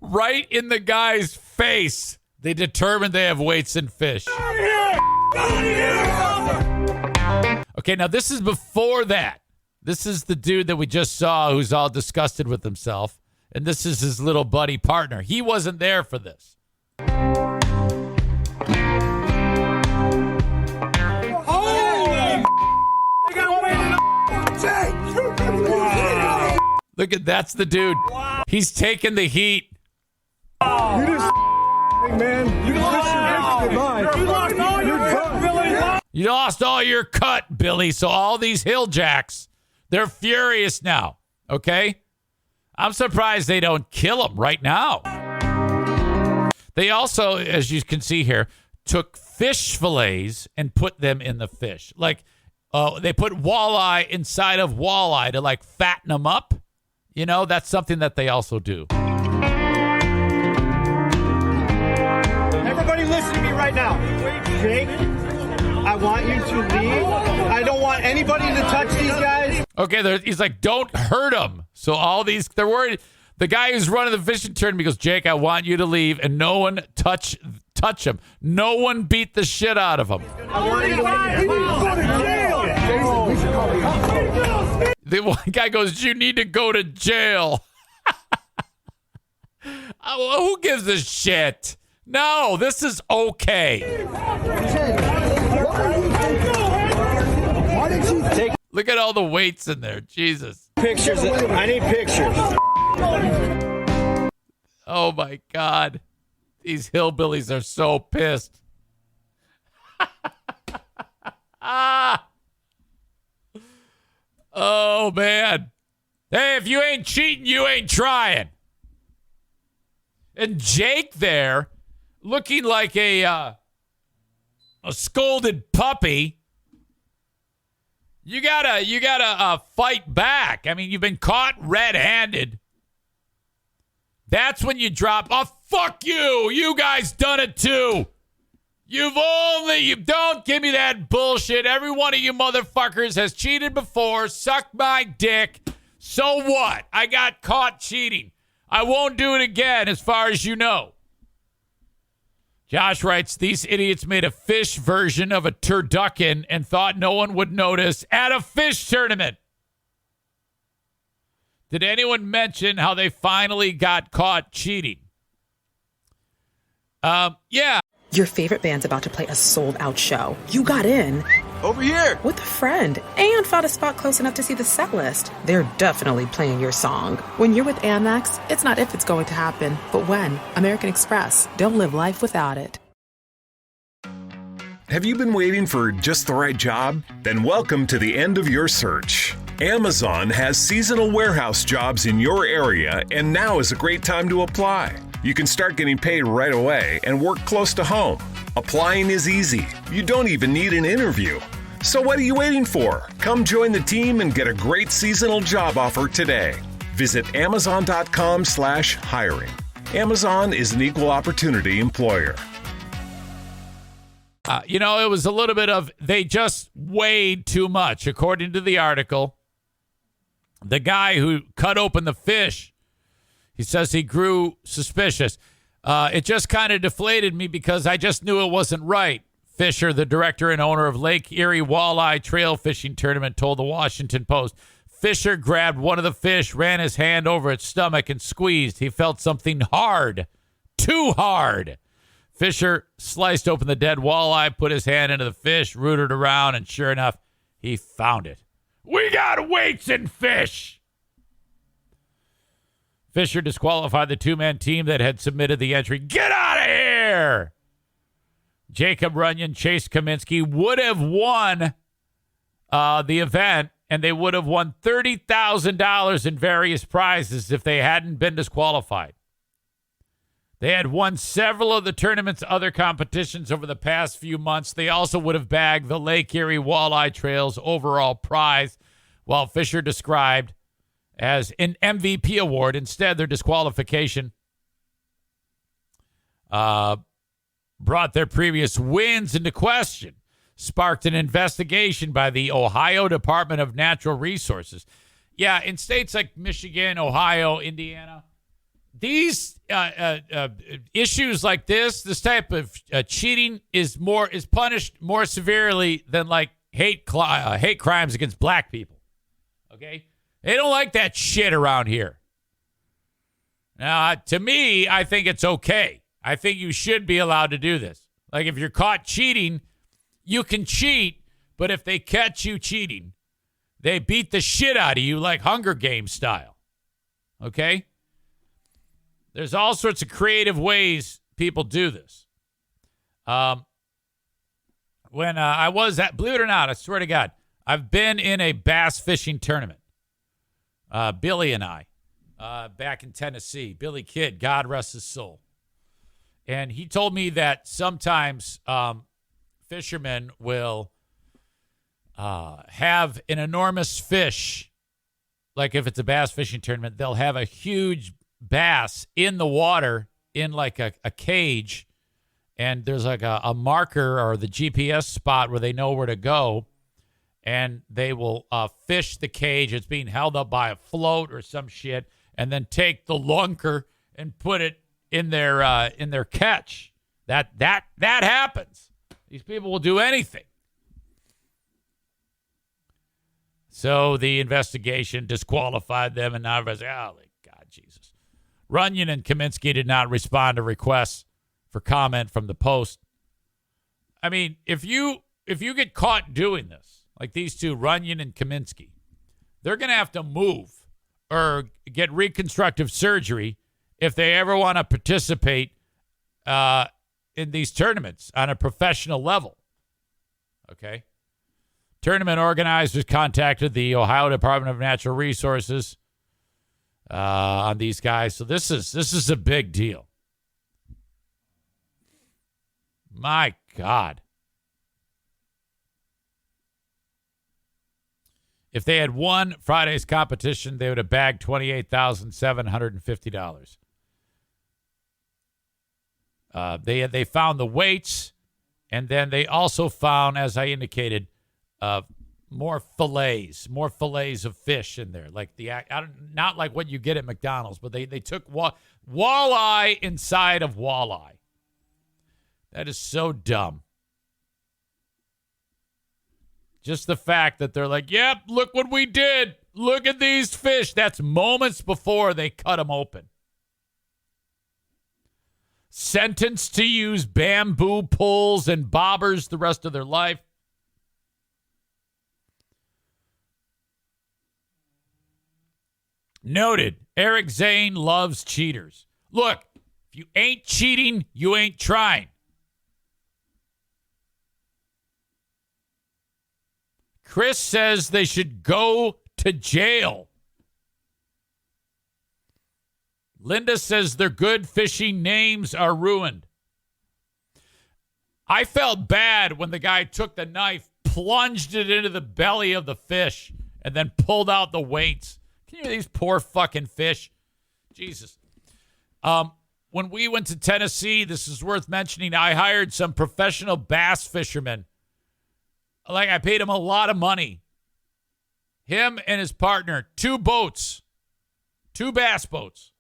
Right in the guy's face. They determined they have weights and fish. out of here. Out of here. Okay, now this is before that. This is the dude that we just saw who's all disgusted with himself. And this is his little buddy partner. He wasn't there for this. Look at that's the dude. He's taking the heat. You just man. You lost all your cut, Billy. You lost all your cut, Billy. So all these hill jacks, they're furious now. Okay? I'm surprised they don't kill him right now. They also, as you can see here, took fish fillets and put them in the fish. Like, they put walleye inside of walleye to, like, fatten them up. You know, that's something that they also do. Everybody listen to me right now. Jake, I want you to leave. I don't want anybody to touch these guys. Okay, he's like, don't hurt them. So all these, they're worried. The guy who's running the fishing tournament goes, Jake, I want you to leave, and no one touch him. No one beat the shit out of him. I want you to leave. The one guy goes, you need to go to jail. Who gives a shit? No, this is okay. Look at all the weights in there. Jesus. Pictures. I need pictures. Oh, my God. These hillbillies are so pissed. Oh, man. Hey, if you ain't cheating, you ain't trying. And Jake there, looking like a scolded puppy. You gotta fight back. I mean, you've been caught red-handed. That's when you drop. Oh, fuck you! You guys done it too. You don't give me that bullshit. Every one of you motherfuckers has cheated before. Suck my dick. So what? I got caught cheating. I won't do it again, as far as you know. Josh writes, these idiots made a fish version of a turducken and thought no one would notice at a fish tournament. Did anyone mention how they finally got caught cheating? Yeah. Your favorite band's about to play a sold-out show. You got in. Over here. With a friend. And found a spot close enough to see the set list. They're definitely playing your song. When you're with Amex, it's not if it's going to happen, but when. American Express. Don't live life without it. Have you been waiting for just the right job? Then welcome to the end of your search. Amazon has seasonal warehouse jobs in your area, and now is a great time to apply. You can start getting paid right away and work close to home. Applying is easy. You don't even need an interview. So what are you waiting for? Come join the team and get a great seasonal job offer today. Visit Amazon.com/hiring. Amazon is an equal opportunity employer. It was a little bit of they just weighed too much, according to the article. The guy who cut open the fish, he says he grew suspicious. It just kind of deflated me because I just knew it wasn't right. Fisher, the director and owner of Lake Erie Walleye Trail Fishing Tournament, told the Washington Post. Fisher grabbed one of the fish, ran his hand over its stomach, and squeezed. He felt something hard. Too hard. Fisher sliced open the dead walleye, put his hand into the fish, rooted around, and sure enough, he found it. We got weights and fish! Fisher disqualified the two-man team that had submitted the entry. Get out of here! Jacob Runyon, Chase Kaminsky would have won the event, and they would have won $30,000 in various prizes if they hadn't been disqualified. They had won several of the tournament's other competitions over the past few months. They also would have bagged the Lake Erie Walleye Trail's overall prize, while Fisher described as an MVP award. Instead, their disqualification brought their previous wins into question, sparked an investigation by the Ohio Department of Natural Resources. Yeah, in states like Michigan, Ohio, Indiana, these issues like this type of cheating is punished more severely than like hate crimes against black people. Okay, they don't like that shit around here. Now, to me, I think it's okay. I think you should be allowed to do this. Like if you're caught cheating, you can cheat, but if they catch you cheating, they beat the shit out of you like Hunger Games style. Okay? There's all sorts of creative ways people do this. When I was at, believe it or not, I swear to God, I've been in a bass fishing tournament. Billy and I, back in Tennessee. Billy Kidd, God rest his soul. And he told me that sometimes fishermen will have an enormous fish. Like if it's a bass fishing tournament, they'll have a huge bass in the water in like a cage. And there's like a marker or the GPS spot where they know where to go. And they will fish the cage. It's being held up by a float or some shit. And then take the lunker and put it in their catch. That happens. These people will do anything. So the investigation disqualified them, and now everybody's like, oh, God, Jesus. Runyon and Kaminsky did not respond to requests for comment from the Post. I mean, if you get caught doing this, like these two, Runyon and Kaminsky, they're going to have to move or get reconstructive surgery if they ever want to participate in these tournaments on a professional level. Okay? Tournament organizers contacted the Ohio Department of Natural Resources on these guys. So this is a big deal. My God. If they had won Friday's competition, they would have bagged $28,750. They found the weights, and then they also found, as I indicated, more fillets of fish in there, like not like what you get at McDonald's, but they took walleye inside of walleye. That is so dumb. Just the fact that they're like, yep, look what we did. Look at these fish. That's moments before they cut them open. Sentenced to use bamboo poles and bobbers the rest of their life. Noted, Eric Zane loves cheaters. Look, if you ain't cheating, you ain't trying. Chris says they should go to jail. Linda says their good fishing names are ruined. I felt bad when the guy took the knife, plunged it into the belly of the fish, and then pulled out the weights. Can you hear these poor fucking fish? Jesus. When we went to Tennessee, this is worth mentioning, I hired some professional bass fishermen. Like, I paid him a lot of money. Him and his partner, 2 boats, 2 bass boats.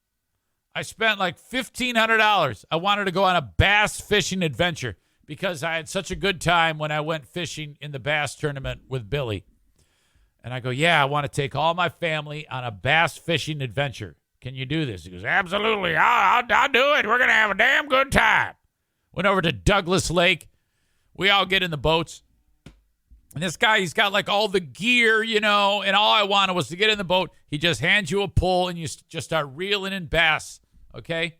I spent like $1,500. I wanted to go on a bass fishing adventure because I had such a good time when I went fishing in the bass tournament with Billy. And I go, yeah, I want to take all my family on a bass fishing adventure. Can you do this? He goes, absolutely. I'll do it. We're going to have a damn good time. Went over to Douglas Lake. We all get in the boats. And this guy, he's got like all the gear, and all I wanted was to get in the boat. He just hands you a pole and you just start reeling in bass, okay?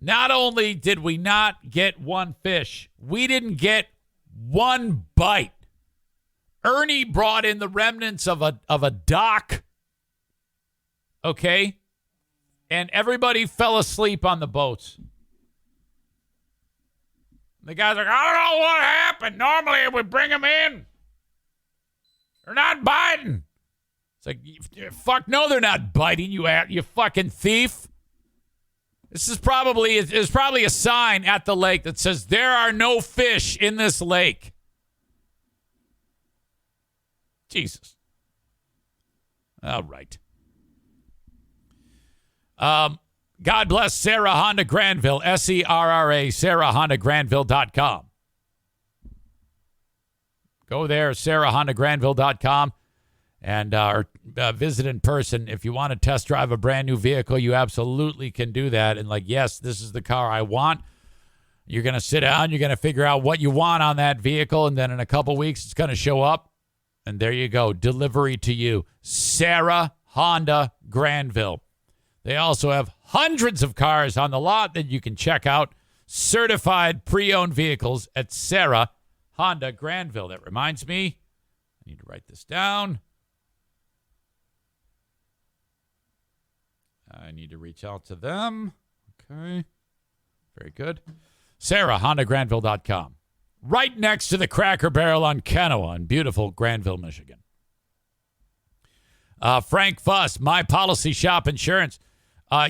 Not only did we not get one fish, we didn't get one bite. Ernie brought in the remnants of a dock, okay? And everybody fell asleep on the boats. The guy's like, I don't know what happened. Normally we bring them in. They're not biting. It's like, fuck no, they're not biting, you fucking thief. This is probably a sign at the lake that says there are no fish in this lake. Jesus. All right. God bless Sarah Honda Granville, SERRA, SarahHondaGranville.com. Go there, SarahHondaGranville.com, and visit in person. If you want to test drive a brand new vehicle, you absolutely can do that. And yes, this is the car I want. You're going to sit down, you're going to figure out what you want on that vehicle, and then in a couple weeks, it's going to show up. And there you go, delivery to you. Sarah Honda Granville. They also have hundreds of cars on the lot that you can check out. Certified pre-owned vehicles at Sarah Honda Granville. That reminds me, I need to write this down. I need to reach out to them. Okay. Very good. SarahHondaGranville.com. Right next to the Cracker Barrel on Kenowa in beautiful Granville, Michigan. Frank Fuss, My Policy Shop Insurance.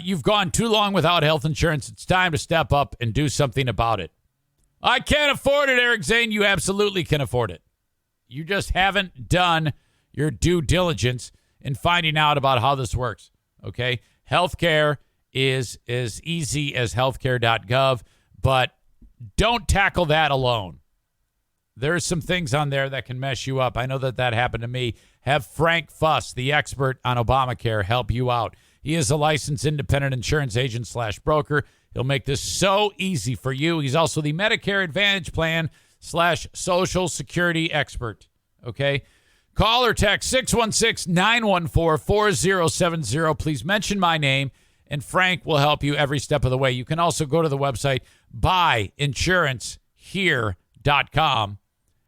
You've gone too long without health insurance. It's time to step up and do something about it. I can't afford it, Eric Zane. You absolutely can afford it. You just haven't done your due diligence in finding out about how this works, okay? Healthcare is as easy as healthcare.gov, but don't tackle that alone. There's some things on there that can mess you up. I know that happened to me. Have Frank Fuss, the expert on Obamacare, help you out. He is a licensed independent insurance agent / broker. He'll make this so easy for you. He's also the Medicare Advantage Plan / Social Security expert. Okay? Call or text 616-914-4070. Please mention my name, and Frank will help you every step of the way. You can also go to the website buyinsurancehere.com,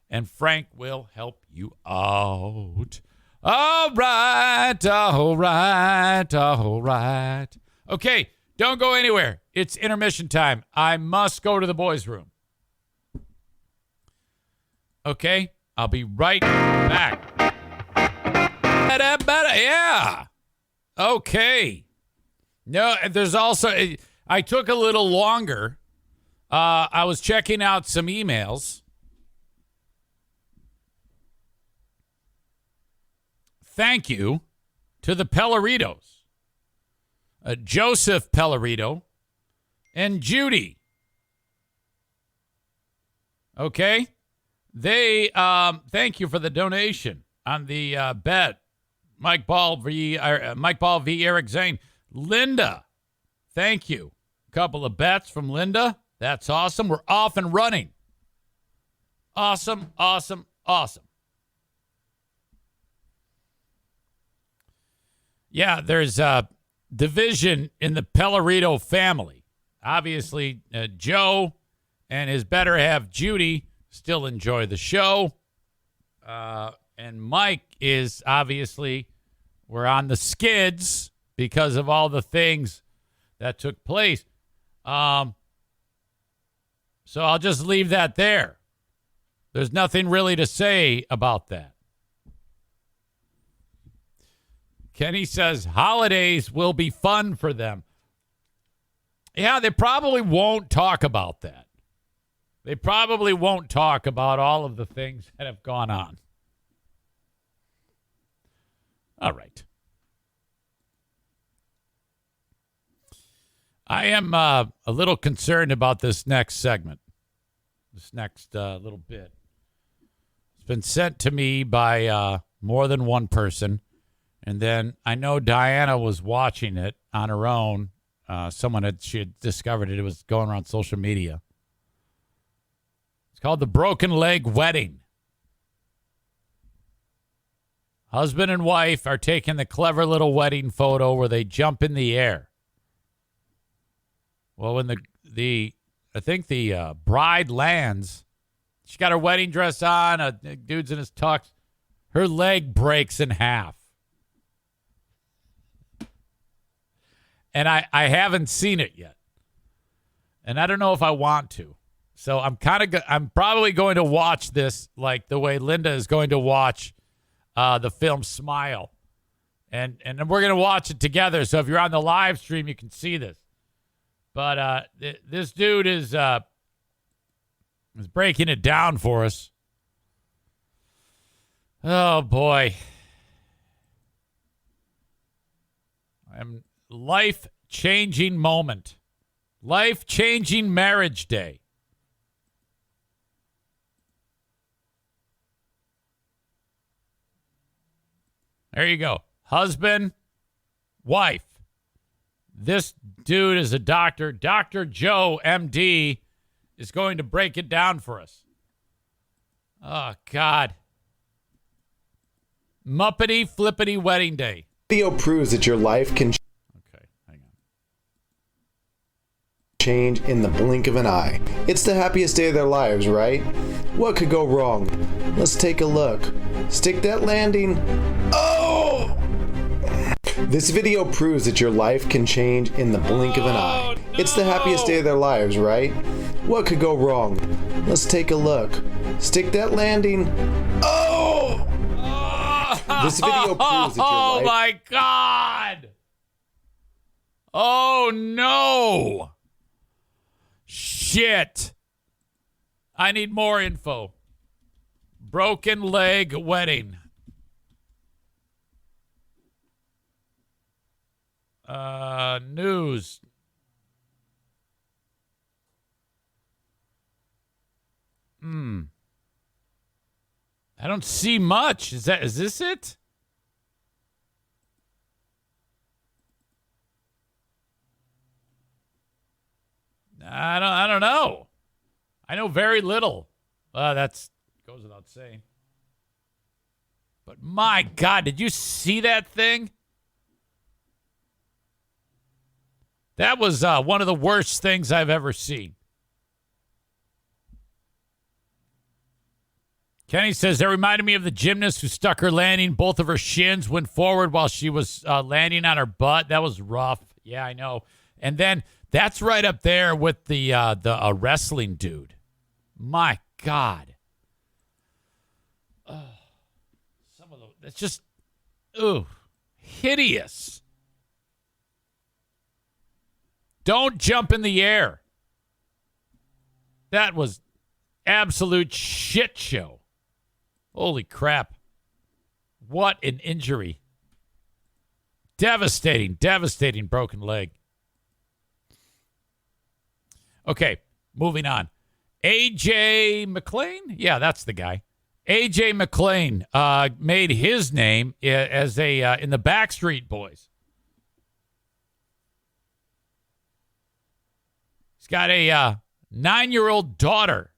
and Frank will help you out. All right. Okay, don't go anywhere. It's intermission time. I must go to the boys' room. Okay, I'll be right back. Yeah. Okay. No, there's also, I took a little longer. I was checking out some emails. Thank you to the Pelleritos, Joseph Pellerito and Judy. Okay, they thank you for the donation on the bet. Mike Ball v. Eric Zane. Linda, thank you. A couple of bets from Linda. That's awesome. We're off and running. Awesome. Yeah, there's a division in the Pellerito family. Obviously, Joe and his better half, Judy, still enjoy the show. And Mike is obviously, we're on the skids because of all the things that took place. So I'll just leave that there. There's nothing really to say about that. Kenny says holidays will be fun for them. Yeah, they probably won't talk about that. They probably won't talk about all of the things that have gone on. All right. I am a little concerned about this next segment, this next little bit. It's been sent to me by more than one person. And then I know Diana was watching it on her own. She had discovered it. It was going around social media. It's called the Broken Leg Wedding. Husband and wife are taking the clever little wedding photo where they jump in the air. Well, when the bride lands, she got her wedding dress on, a dude's in his tux. Her leg breaks in half. And I haven't seen it yet. And I don't know if I want to. So I'm probably going to watch this like the way Linda is going to watch the film Smile. And we're going to watch it together. So if you're on the live stream, you can see this. But this dude is breaking it down for us. Oh, boy. Life-changing moment. Life-changing marriage day. There you go. Husband, wife. This dude is a doctor. Dr. Joe, MD, is going to break it down for us. Oh, God. Muppety flippity wedding day. Video proves that your life can change in the blink of an eye. It's the happiest day of their lives, right? What could go wrong? Let's take a look. Stick that landing. Oh! This video proves that your life can change in the blink of an eye. No! It's the happiest day of their lives, right? What could go wrong? Let's take a look. Stick that landing. Oh! This video proves that your life... Oh, my God! Oh, no! Shit. I need more info. Broken leg wedding. News. I don't see much. Is this it? I don't know. I know very little. That's goes without saying. But my God, did you see that thing? That was one of the worst things I've ever seen. Kenny says, that reminded me of the gymnast who stuck her landing. Both of her shins went forward while she was landing on her butt. That was rough. Yeah, I know. And then that's right up there with the wrestling dude. My God. Some of those, it's just, hideous. Don't jump in the air. That was absolute shit show. Holy crap. What an injury. Devastating broken leg. Okay, moving on. A.J. McClain? Yeah, that's the guy. A.J. McClain made his name as in the Backstreet Boys. He's got a 9-year-old daughter.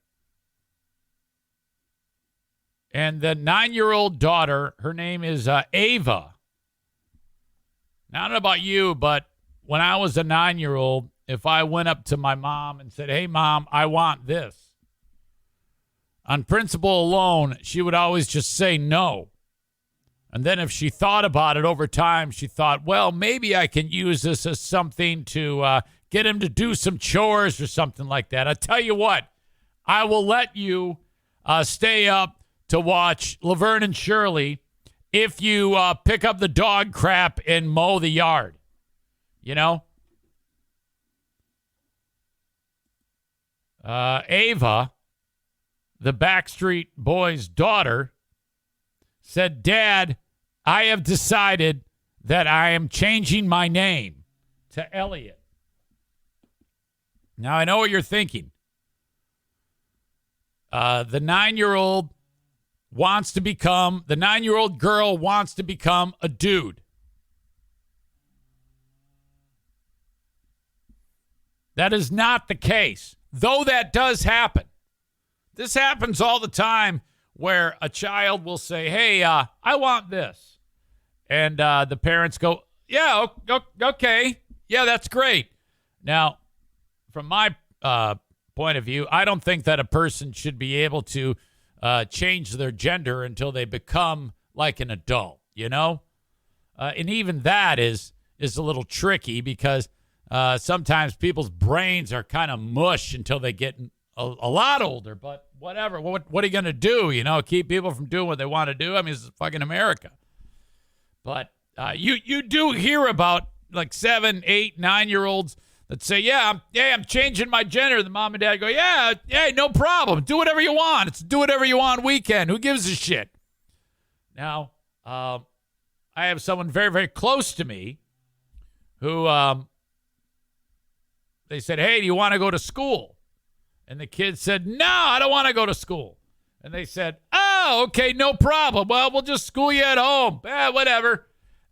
And the 9-year-old daughter, her name is Ava. Now, I don't know about you, but when I was a 9-year-old, if I went up to my mom and said, hey, Mom, I want this, on principle alone, she would always just say no. And then if she thought about it over time, she thought, well, maybe I can use this as something to get him to do some chores or something like that. I tell you what, I will let you stay up to watch Laverne and Shirley if you pick up the dog crap and mow the yard. You know? Ava, the Backstreet Boys' daughter, said, Dad, I have decided that I am changing my name to Elliot. Now, I know what you're thinking. The 9-year-old girl wants to become a dude. That is not the case, though that does happen. This happens all the time where a child will say, hey, I want this. And the parents go, yeah, okay. Yeah, that's great. Now, from my point of view, I don't think that a person should be able to change their gender until they become like an adult, you know? And even that is a little tricky because sometimes people's brains are kind of mush until they get a lot older. But whatever. What are you going to do, you know? Keep people from doing what they want to do? I mean, it's fucking America. But you do hear about like 7, 8, 9-year-olds that say, I'm changing my gender. The mom and dad go, yeah, no problem. Do whatever you want. It's do whatever you want weekend. Who gives a shit? Now, I have someone very, very close to me who they said, hey, do you want to go to school? And the kid said, no, I don't want to go to school. And they said, oh, okay, no problem. Well, we'll just school you at home. Whatever.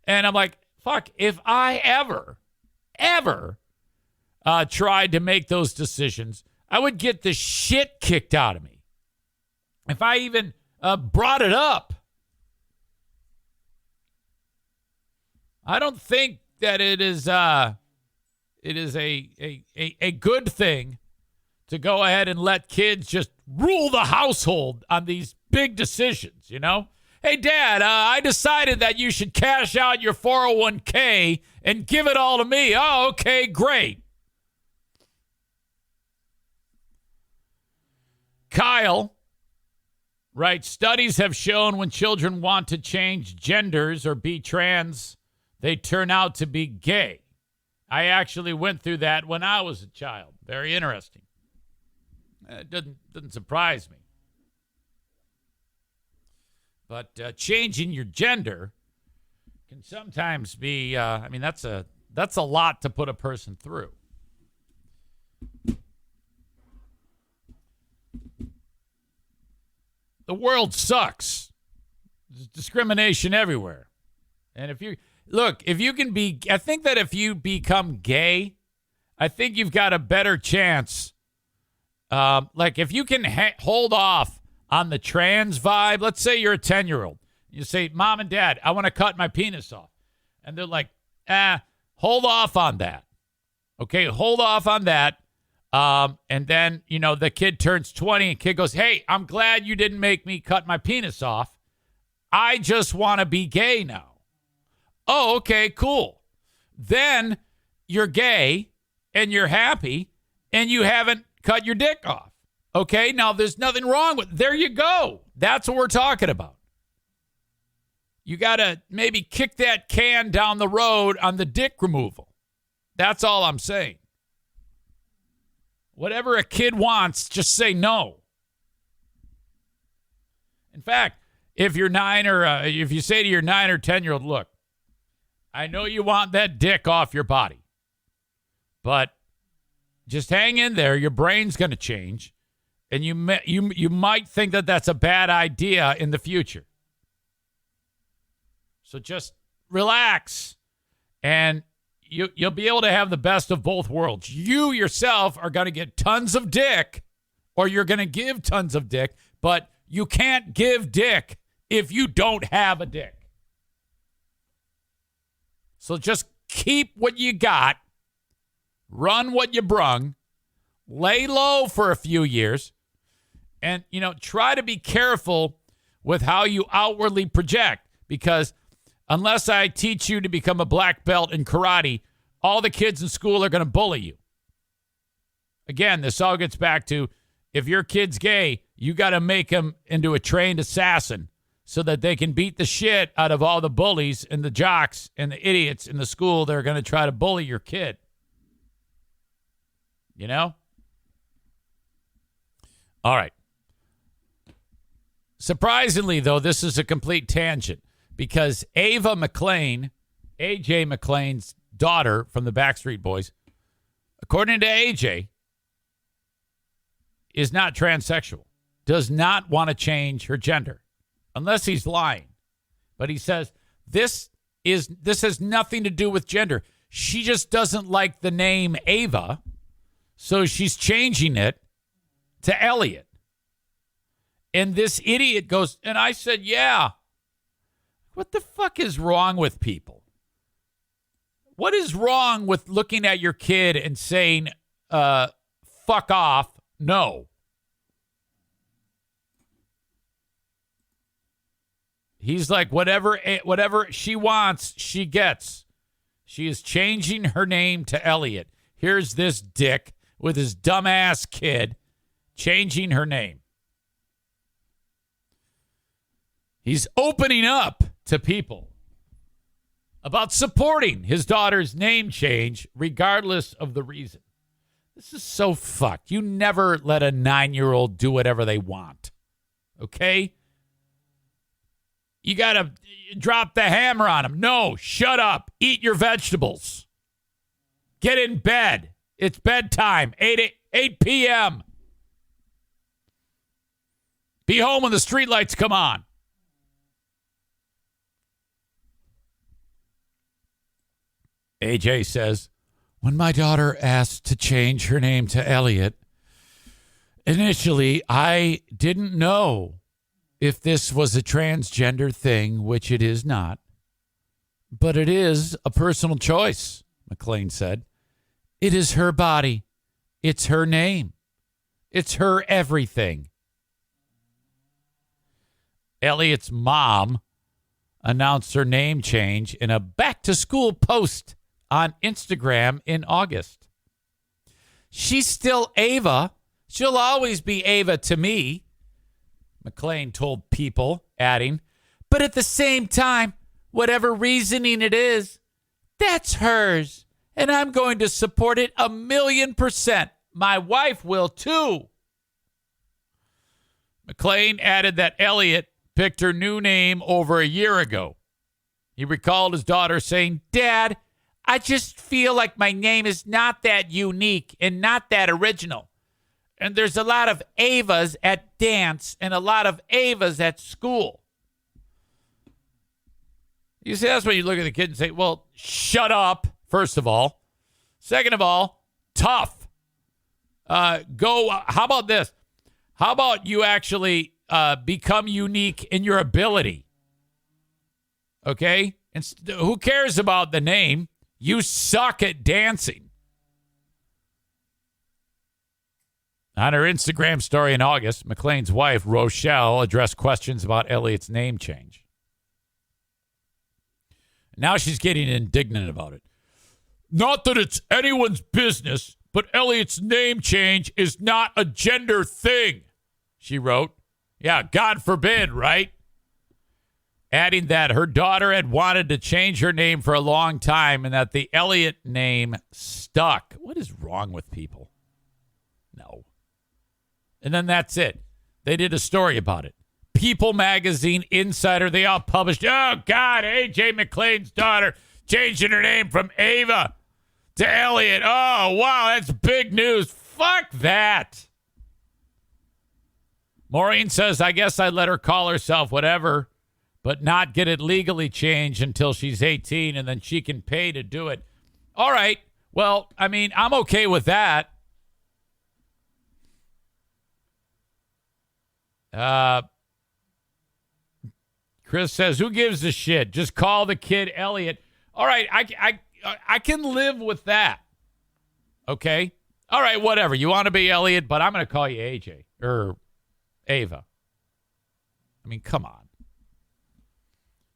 And I'm like, fuck, if I ever tried to make those decisions, I would get the shit kicked out of me. If I even brought it up. I don't think that it is a good thing to go ahead and let kids just rule the household on these big decisions, you know? Hey, Dad, I decided that you should cash out your 401k and give it all to me. Oh, okay, great. Kyle writes, studies have shown when children want to change genders or be trans, they turn out to be gay. I actually went through that when I was a child. Very interesting. It doesn't surprise me. But changing your gender can sometimes be, that's a lot to put a person through. The world sucks. There's discrimination everywhere. And if you become gay, I think you've got a better chance. Like if you can hold off on the trans vibe, let's say you're a 10-year-old. You say, Mom and Dad, I want to cut my penis off. And they're like, hold off on that. Okay, hold off on that. And then, the kid turns 20 and kid goes, hey, I'm glad you didn't make me cut my penis off. I just want to be gay now. Oh, okay, cool. Then you're gay and you're happy and you haven't cut your dick off. Okay, now there's nothing wrong with it. There you go. That's what we're talking about. You got to maybe kick that can down the road on the dick removal. That's all I'm saying. Whatever a kid wants, just say no. In fact, if you're if you say to your 9 or 10-year-old, look, I know you want that dick off your body, but just hang in there. Your brain's going to change, and you might think that that's a bad idea in the future. So just relax, and you'll be able to have the best of both worlds. You yourself are going to get tons of dick, or you're going to give tons of dick, but you can't give dick if you don't have a dick. So just keep what you got, run what you brung, lay low for a few years, and, try to be careful with how you outwardly project, because unless I teach you to become a black belt in karate, all the kids in school are going to bully you. Again, this all gets back to, if your kid's gay, you got to make him into a trained assassin so that they can beat the shit out of all the bullies and the jocks and the idiots in the school that are going to try to bully your kid. All right. Surprisingly, though, this is a complete tangent, because Ava McClain, AJ McClain's daughter from the Backstreet Boys, according to AJ, is not transsexual, does not want to change her gender, unless he's lying. But he says this has nothing to do with gender. She just doesn't like the name Ava, so she's changing it to Elliot. And this idiot goes, and I said, yeah. What the fuck is wrong with people? What is wrong with looking at your kid and saying, fuck off, no? He's like, whatever she wants, she gets. She is changing her name to Elliot. Here's this dick with his dumbass kid changing her name. He's opening up to people about supporting his daughter's name change regardless of the reason. This is so fucked. You never let a 9-year-old do whatever they want. Okay? You got to drop the hammer on him. No, shut up. Eat your vegetables. Get in bed. It's bedtime. 8 p.m. Be home when the streetlights come on. AJ says, when my daughter asked to change her name to Elliot, initially I didn't know if this was a transgender thing, which it is not. But it is a personal choice, McClain said. It is her body. It's her name. It's her everything. Elliot's mom announced her name change in a back-to-school post on Instagram in August. She's still Ava. She'll always be Ava to me, McClain told People, adding, but at the same time, whatever reasoning it is, that's hers, and I'm going to support it 1,000,000%. My wife will too. McClain added that Elliot picked her new name over a year ago. He recalled his daughter saying, Dad, I just feel like my name is not that unique and not that original. And there's a lot of Avas at dance and a lot of Avas at school. You see, that's when you look at the kid and say, well, shut up, first of all. Second of all, tough. How about this? How about you actually become unique in your ability? Okay? And who cares about the name? You suck at dancing. On her Instagram story in August, McClain's wife, Rochelle, addressed questions about Elliot's name change. Now she's getting indignant about it. Not that it's anyone's business, but Elliot's name change is not a gender thing, she wrote. Yeah, God forbid, right? Adding that her daughter had wanted to change her name for a long time and that the Elliot name stuck. What is wrong with people? No. And then that's it. They did a story about it. People Magazine, Insider, they all published, oh, God, AJ McClain's daughter changing her name from Ava to Elliot. Oh, wow, that's big news. Fuck that. Maureen says, I guess I'd let her call herself whatever, but not get it legally changed until she's 18, and then she can pay to do it. All right. Well, I mean, I'm okay with that. Chris says, who gives a shit? Just call the kid Elliot. All right, I can live with that. Okay? All right, whatever. You want to be Elliot, but I'm going to call you AJ or Ava. I mean, come on.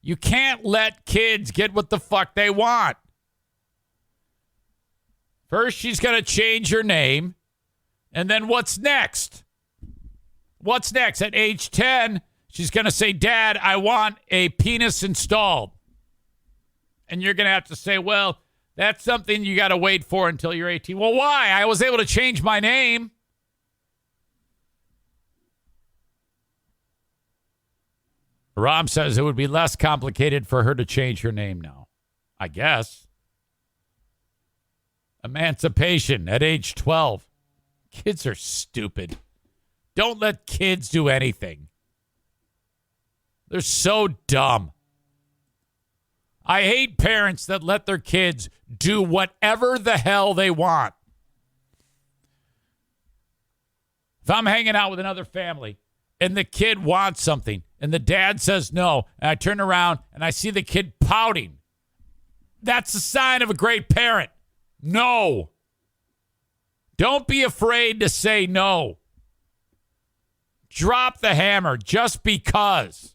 You can't let kids get what the fuck they want. First, she's going to change her name. And then what's next? What's next? At age 10, she's going to say, Dad, I want a penis installed. And you're going to have to say, well, that's something you got to wait for until you're 18. Well, why? I was able to change my name. Rom says it would be less complicated for her to change her name now. I guess. Emancipation at age 12. Kids are stupid. Don't let kids do anything. They're so dumb. I hate parents that let their kids do whatever the hell they want. If I'm hanging out with another family and the kid wants something and the dad says no, and I turn around and I see the kid pouting, that's a sign of a great parent. No. Don't be afraid to say no. Drop the hammer just because.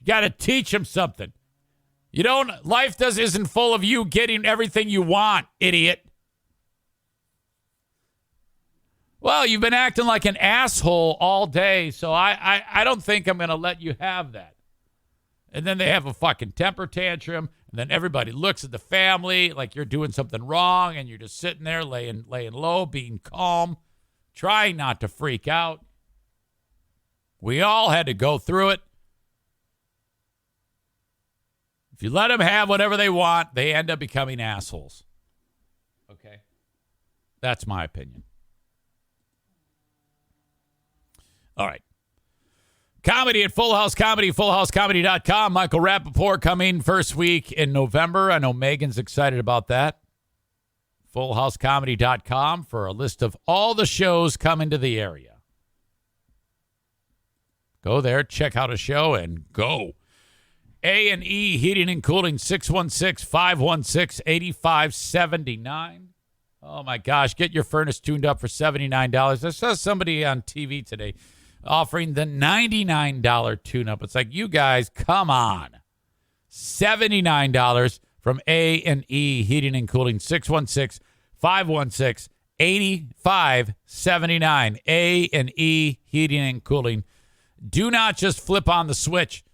You got to teach them something. Life isn't full of you getting everything you want, idiot. Well, you've been acting like an asshole all day, so I don't think I'm going to let you have that. And then they have a fucking temper tantrum, and then everybody looks at the family like you're doing something wrong, and you're just sitting there laying low, being calm, trying not to freak out. We all had to go through it. If you let them have whatever they want, they end up becoming assholes. Okay? That's my opinion. All right. Comedy at Full House Comedy, fullhousecomedy.com. Michael Rappaport coming first week in November. I know Megan's excited about that. Fullhousecomedy.com for a list of all the shows coming to the area. Go there, check out a show, and go. A&E Heating and Cooling, 616-516-8579. Oh, my gosh. Get your furnace tuned up for $79. I saw somebody on TV today offering the $99 tune-up. It's like, you guys, come on. $79 from A&E Heating and Cooling, 616-516-8579. A&E Heating and Cooling. Do not just flip on the switch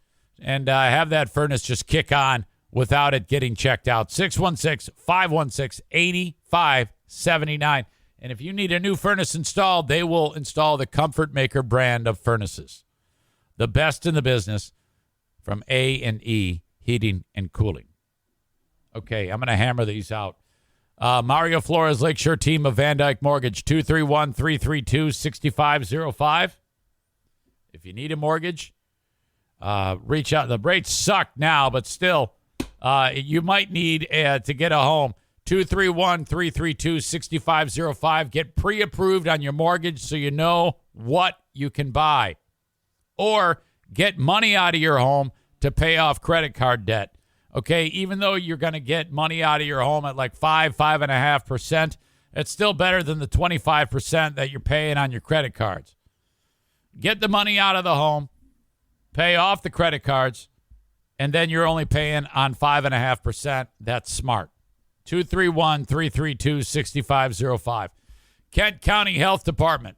and have that furnace just kick on without it getting checked out. 616-516-8579. And if you need a new furnace installed, they will install the Comfort Maker brand of furnaces. The best in the business from A&E Heating and Cooling. Okay, I'm going to hammer these out. Mario Flores Lakeshore team of Van Dyke Mortgage, 231-332-6505. If you need a mortgage, reach out. The rates suck now, but still, you might need to get a home. 231-332-6505. Get pre-approved on your mortgage so you know what you can buy. Or get money out of your home to pay off credit card debt. Okay, even though you're going to get money out of your home at like 5.5%, it's still better than the 25% that you're paying on your credit cards. Get the money out of the home, pay off the credit cards, and then you're only paying on 5.5%. That's smart. 231-332-6505. Kent County Health Department.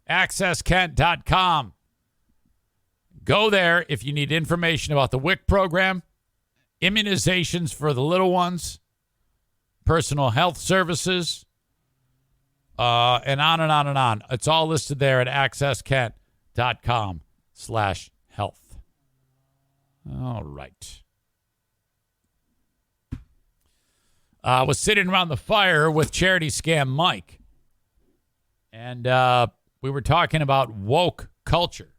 AccessKent.com. Go there if you need information about the WIC program, immunizations for the little ones, personal health services, and on and on and on. It's all listed there at AccessKent.com/health. All right. I was sitting around the fire with Charity Scam Mike, and we were talking about woke culture.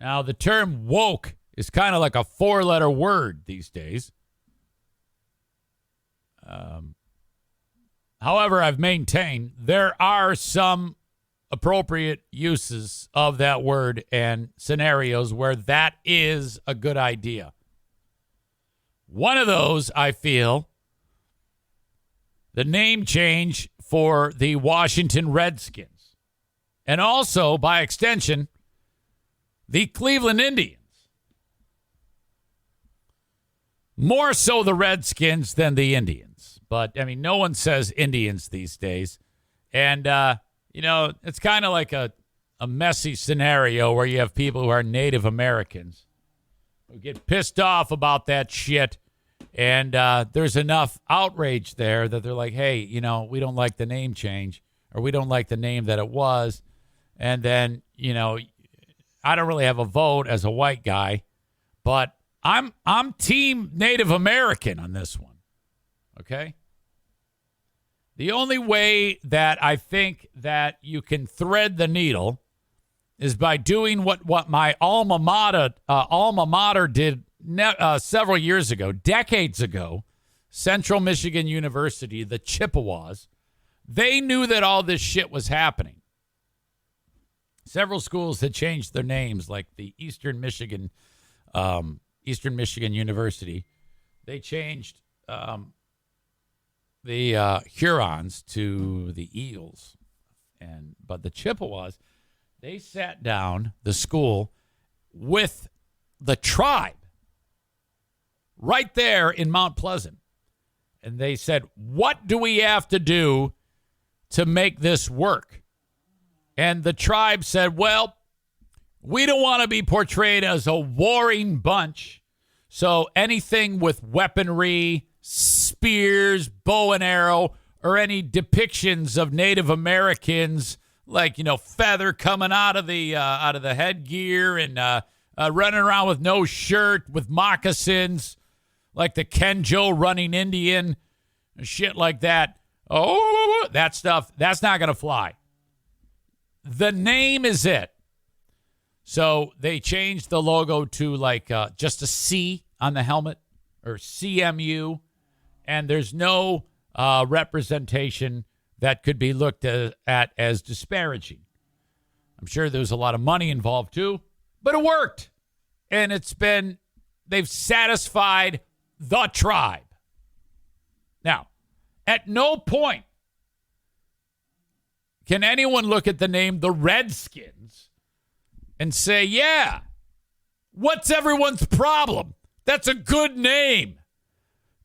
Now, the term woke is kind of like a four-letter word these days. However, I've maintained there are some appropriate uses of that word and scenarios where that is a good idea. One of those, I feel, the name change for the Washington Redskins. And also, by extension, the Cleveland Indians. More so the Redskins than the Indians. But, I mean, no one says Indians these days. And, it's kind of like a messy scenario where you have people who are Native Americans who get pissed off about that shit. And there's enough outrage there that they're like, hey, we don't like the name change, or we don't like the name that it was. And then, I don't really have a vote as a white guy, but I'm team Native American on this one. Okay? The only way that I think that you can thread the needle is by doing what my alma mater did several years ago, decades ago. Central Michigan University, the Chippewas, they knew that all this shit was happening. Several schools had changed their names, like the Eastern Michigan University. They changed the Hurons to the Eagles, but the Chippewas, they sat down, the school, with the tribe right there in Mount Pleasant. And they said, what do we have to do to make this work? And the tribe said, well, we don't want to be portrayed as a warring bunch. So anything with weaponry, spears, bow and arrow, or any depictions of Native Americans, like, feather coming out of the headgear and running around with no shirt, with moccasins, like the Kenjo running Indian, shit like that. Oh, that stuff, that's not going to fly. The name is it. So they changed the logo to just a C on the helmet, or CMU, and there's no representation that could be looked at as disparaging. I'm sure there's a lot of money involved too, but it worked. And they've satisfied the tribe. Now, at no point can anyone look at the name the Redskins and say, yeah, what's everyone's problem? That's a good name.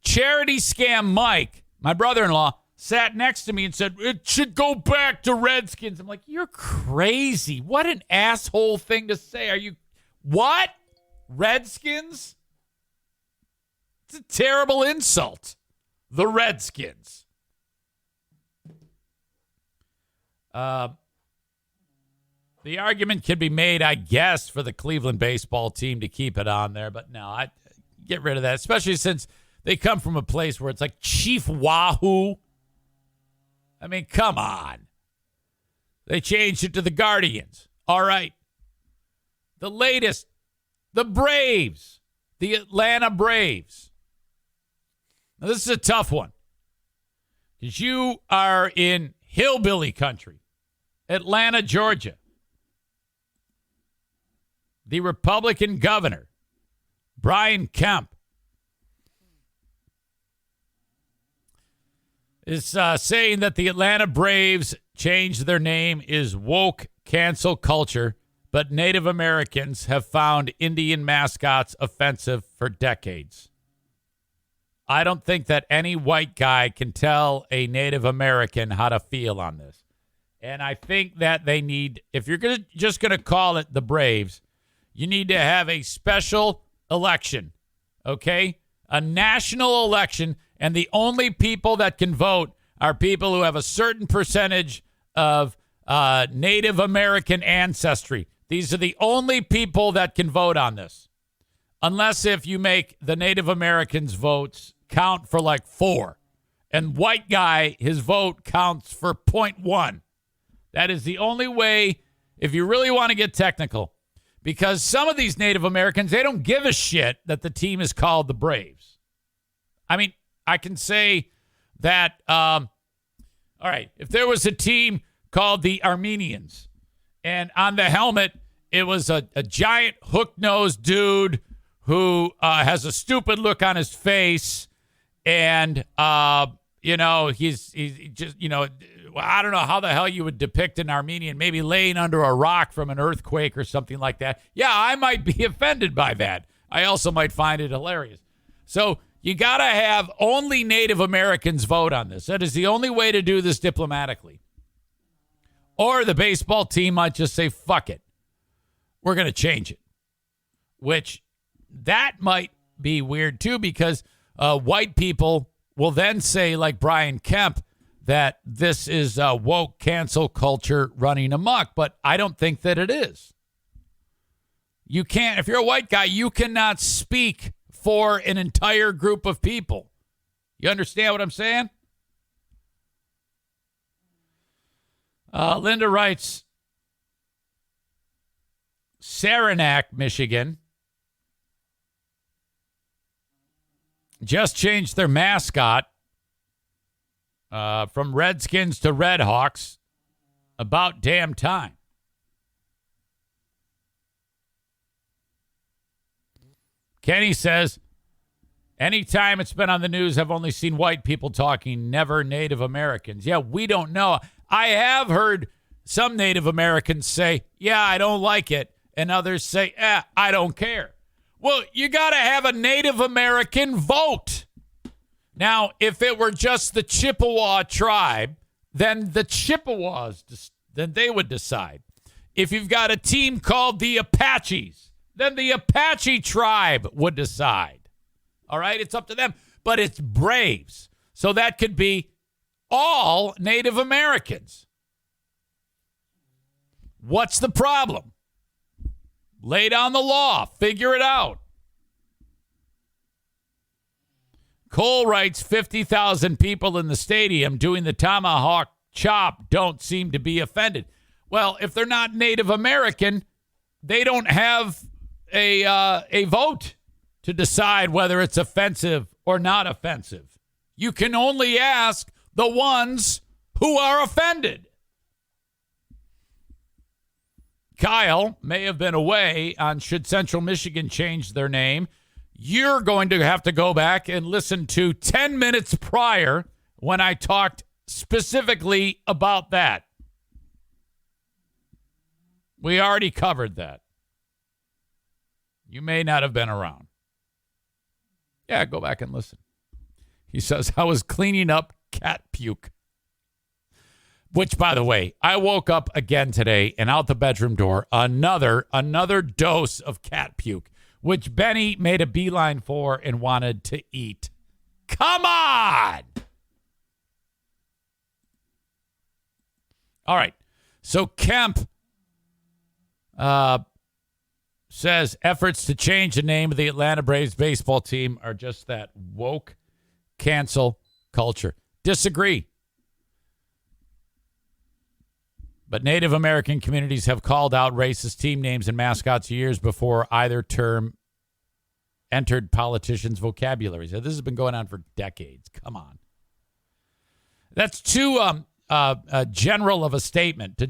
Charity Scam Mike, my brother-in-law, sat next to me and said, it should go back to Redskins. I'm like, you're crazy. What an asshole thing to say. Are you, what? Redskins? It's a terrible insult. The Redskins. The argument can be made, I guess, for the Cleveland baseball team to keep it on there. But no, I get rid of that, especially since they come from a place where it's like Chief Wahoo. I mean, come on. They changed it to the Guardians. All right. The latest, the Braves, the Atlanta Braves. Now, this is a tough one because you are in hillbilly country, Atlanta, Georgia. The Republican governor, Brian Kemp, is saying that the Atlanta Braves changed their name is woke cancel culture, but Native Americans have found Indian mascots offensive for decades. I don't think that any white guy can tell a Native American how to feel on this. And I think that they need, if you're just going to call it the Braves, you need to have a special election, okay? A national election, and the only people that can vote are people who have a certain percentage of Native American ancestry. These are the only people that can vote on this. Unless if you make the Native Americans' votes count for like 4. And white guy, his vote counts for 0.1. That is the only way, if you really want to get technical. Because some of these Native Americans, they don't give a shit that the team is called the Braves. I mean, I can say that, all right, if there was a team called the Armenians, and on the helmet, it was a giant hook-nosed dude who has a stupid look on his face, and, he's just, I don't know how the hell you would depict an Armenian, maybe laying under a rock from an earthquake or something like that. Yeah, I might be offended by that. I also might find it hilarious. So you got to have only Native Americans vote on this. That is the only way to do this diplomatically. Or the baseball team might just say, fuck it. We're going to change it. Which that might be weird too, because white people will then say, like Brian Kemp, that this is woke cancel culture running amok, but I don't think that it is. You can't, if you're a white guy, you cannot speak for an entire group of people. You understand what I'm saying? Linda writes, Saranac, Michigan, just changed their mascot from Redskins to Redhawks. About damn time. Kenny says, anytime it's been on the news, I've only seen white people talking, never Native Americans. Yeah, we don't know. I have heard some Native Americans say, yeah, I don't like it. And others say, I don't care. Well, you got to have a Native American vote. Now, if it were just the Chippewa tribe, then the Chippewas, then they would decide. If you've got a team called the Apaches, then the Apache tribe would decide. All right, it's up to them. But it's Braves. So that could be all Native Americans. What's the problem? Lay down the law. Figure it out. Cole writes, 50,000 people in the stadium doing the tomahawk chop don't seem to be offended. Well, if they're not Native American, they don't have a vote to decide whether it's offensive or not offensive. You can only ask the ones who are offended. Kyle may have been away on should Central Michigan change their name. You're going to have to go back and listen to 10 minutes prior when I talked specifically about that. We already covered that. You may not have been around. Yeah, go back and listen. He says, I was cleaning up cat puke. Which, by the way, I woke up again today and out the bedroom door, another dose of cat puke, which Benny made a beeline for and wanted to eat. Come on! All right. So Kemp says efforts to change the name of the Atlanta Braves baseball team are just that woke cancel culture. Disagree. But Native American communities have called out racist team names and mascots years before either term entered politicians' vocabularies. So this has been going on for decades. Come on. That's too general of a statement.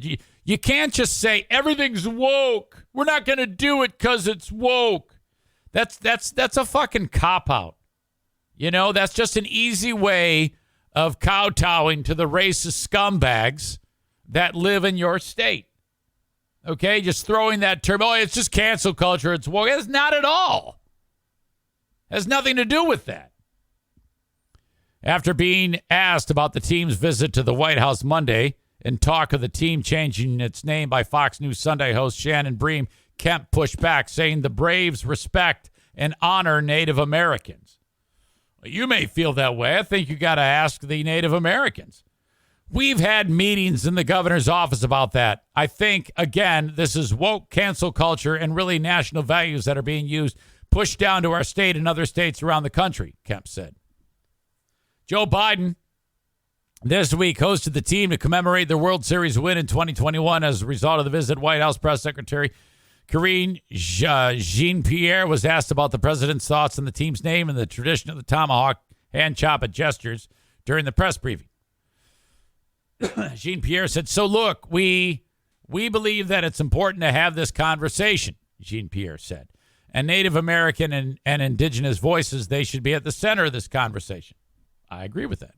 You can't just say everything's woke. We're not going to do it because it's woke. That's a fucking cop-out. You know, that's just an easy way of kowtowing to the racist scumbags that live in your state. Okay, just throwing that term, oh, it's just cancel culture, it's woke. It's not at all. It has nothing to do with that. After being asked about the team's visit to the White House Monday and talk of the team changing its name by Fox News Sunday host Shannon Bream, Kemp pushed back, saying the Braves respect and honor Native Americans. Well, you may feel that way. I think you got to ask the Native Americans. We've had meetings in the governor's office about that. I think, again, this is woke cancel culture and really national values that are being used, pushed down to our state and other states around the country, Kemp said. Joe Biden this week hosted the team to commemorate their World Series win in 2021 as a result of the visit. White House Press Secretary Karine Jean-Pierre was asked about the president's thoughts on the team's name and the tradition of the tomahawk hand chop at gestures during the press briefing. Jean-Pierre said, so look, we believe that it's important to have this conversation, Jean-Pierre said. And Native American and indigenous voices, they should be at the center of this conversation. I agree with that.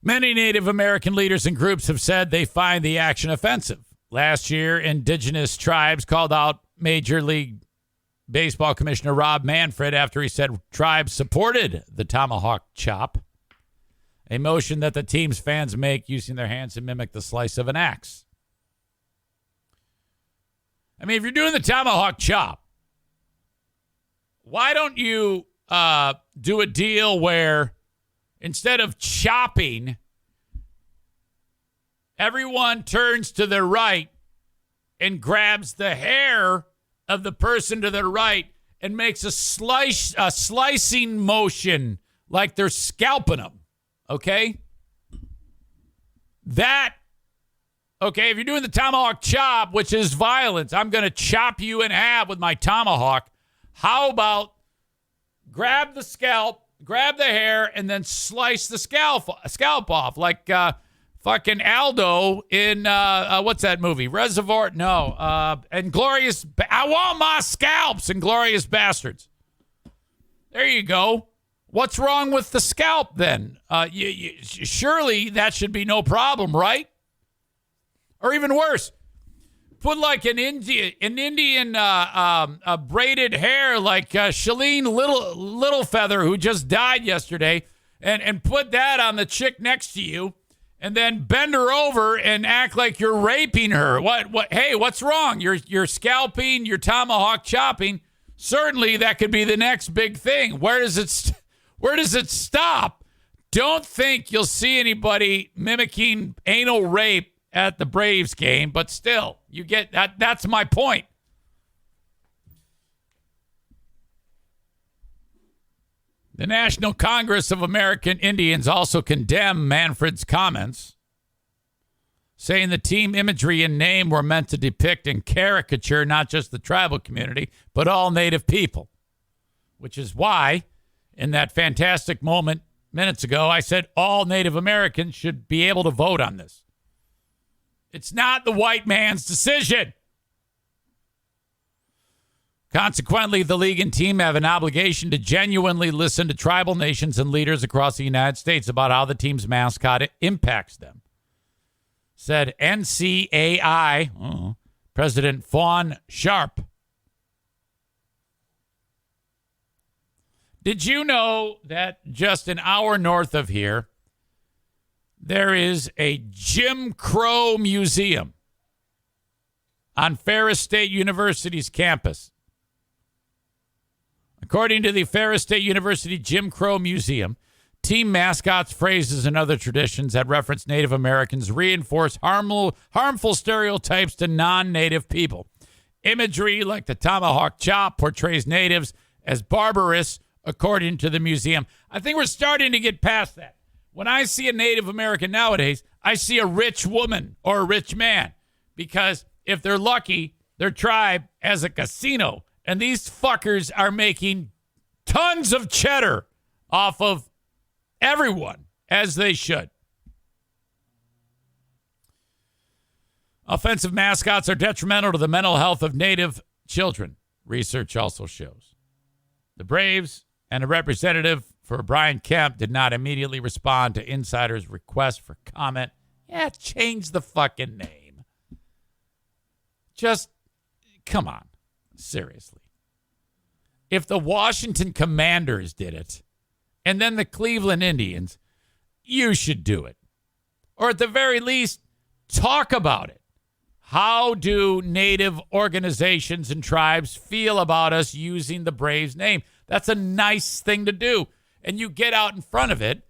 Many Native American leaders and groups have said they find the action offensive. Last year, indigenous tribes called out Major League Baseball Commissioner Rob Manfred after he said tribes supported the tomahawk chop, a motion that the team's fans make using their hands to mimic the slice of an axe. I mean, if you're doing the tomahawk chop, why don't you do a deal where instead of chopping, everyone turns to their right and grabs the hair of the person to their right and makes a slicing motion like they're scalping them. Okay? Okay, if you're doing the tomahawk chop, which is violence, I'm going to chop you in half with my tomahawk. How about grab the scalp, grab the hair, and then slice the scalp off like fucking Aldo in, what's that movie? Reservoir? No. I want my scalps, Inglorious Bastards. There you go. What's wrong with the scalp then? Surely that should be no problem, right? Or even worse, put like an Indian braided hair like Shailene Littlefeather, who just died yesterday, and put that on the chick next to you, and then bend her over and act like you're raping her. What? Hey, what's wrong? You're scalping, you're tomahawk chopping. Certainly, that could be the next big thing. Where does it stop? Don't think you'll see anybody mimicking anal rape at the Braves game, but still, you get that. That's my point. The National Congress of American Indians also condemned Manfred's comments, saying the team imagery and name were meant to depict and caricature not just the tribal community, but all Native people, which is why, in that fantastic moment minutes ago, I said all Native Americans should be able to vote on this. It's not the white man's decision. Consequently, the league and team have an obligation to genuinely listen to tribal nations and leaders across the United States about how the team's mascot impacts them, said NCAI President Fawn Sharp. Did you know that just an hour north of here, there is a Jim Crow Museum on Ferris State University's campus? According to the Ferris State University Jim Crow Museum, team mascots, phrases, and other traditions that reference Native Americans reinforce harmful stereotypes to non-Native people. Imagery like the tomahawk chop portrays natives as barbarous, according to the museum. I think we're starting to get past that. When I see a Native American nowadays, I see a rich woman or a rich man, because if they're lucky, their tribe has a casino, and these fuckers are making tons of cheddar off of everyone, as they should. Offensive mascots are detrimental to the mental health of Native children, research also shows. The Braves and a representative for Brian Kemp did not immediately respond to insiders' request for comment. Yeah, change the fucking name. Just, come on. Seriously. If the Washington Commanders did it, and then the Cleveland Indians, you should do it. Or at the very least, talk about it. How do Native organizations and tribes feel about us using the Braves name? That's a nice thing to do. And you get out in front of it,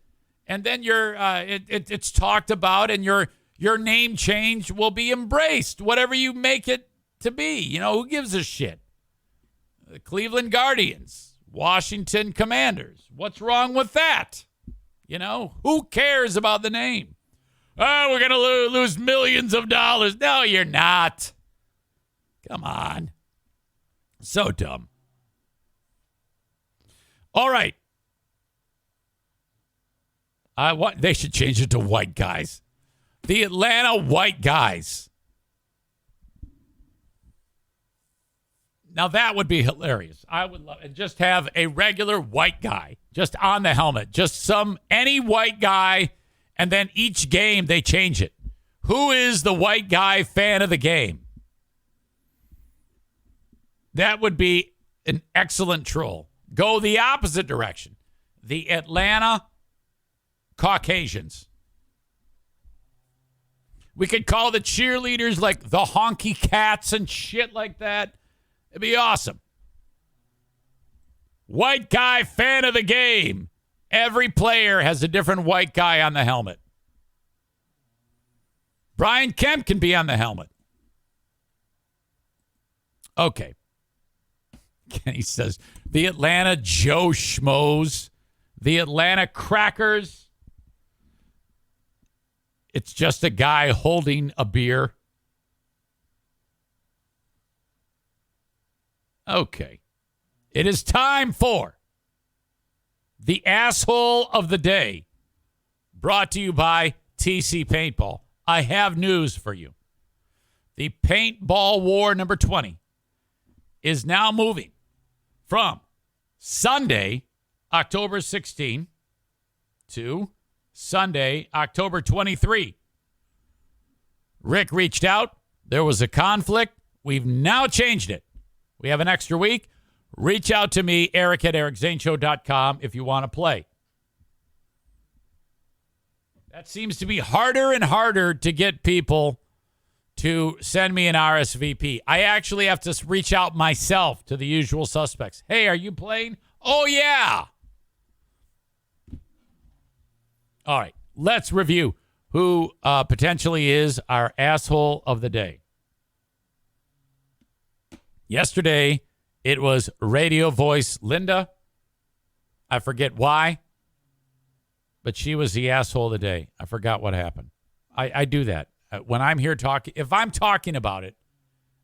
and then it's talked about, and your name change will be embraced, whatever you make it to be. You know, who gives a shit? The Cleveland Guardians, Washington Commanders. What's wrong with that? You know, who cares about the name? Oh, we're going to lose millions of dollars. No, you're not. Come on. So dumb. All right. They should change it to White Guys. The Atlanta White Guys. Now, that would be hilarious. I would love it. Just have a regular white guy just on the helmet. Just any white guy, and then each game they change it. Who is the white guy fan of the game? That would be an excellent troll. Go the opposite direction. The Atlanta Caucasians. We could call the cheerleaders like the honky cats and shit like that. It'd be awesome. White guy fan of the game. Every player has a different white guy on the helmet. Brian Kemp can be on the helmet. Okay. Kenny says, the Atlanta Joe Schmoes, the Atlanta Crackers. It's just a guy holding a beer. Okay. It is time for the asshole of the day, brought to you by TC Paintball. I have news for you. The Paintball War number 20 is now moving from Sunday, October 16, to Sunday, October 23. Rick reached out. There was a conflict. We've now changed it. We have an extra week. Reach out to me, Eric at ericzaneshow.com, if you want to play. That seems to be harder and harder to get people to send me an RSVP. I actually have to reach out myself to the usual suspects. Hey, are you playing? Oh, yeah. All right, let's review who potentially is our asshole of the day. Yesterday, it was radio voice Linda. I forget why, but she was the asshole of the day. I forgot what happened. I do that. When I'm here talking, if I'm talking about it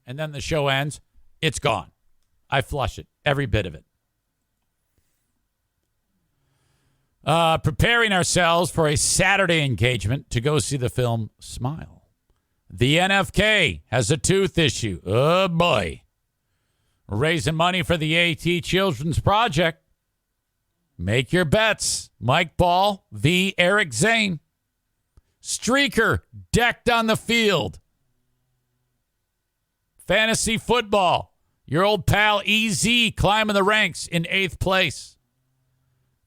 and then the show ends, it's gone. I flush it, every bit of it. Preparing ourselves for a Saturday engagement to go see the film Smile. The NFK has a tooth issue. Oh, boy. We're raising money for the AT Children's Project. Make your bets. Mike Ball v. Eric Zane. Streaker decked on the field. Fantasy football. Your old pal EZ climbing the ranks in 8th place.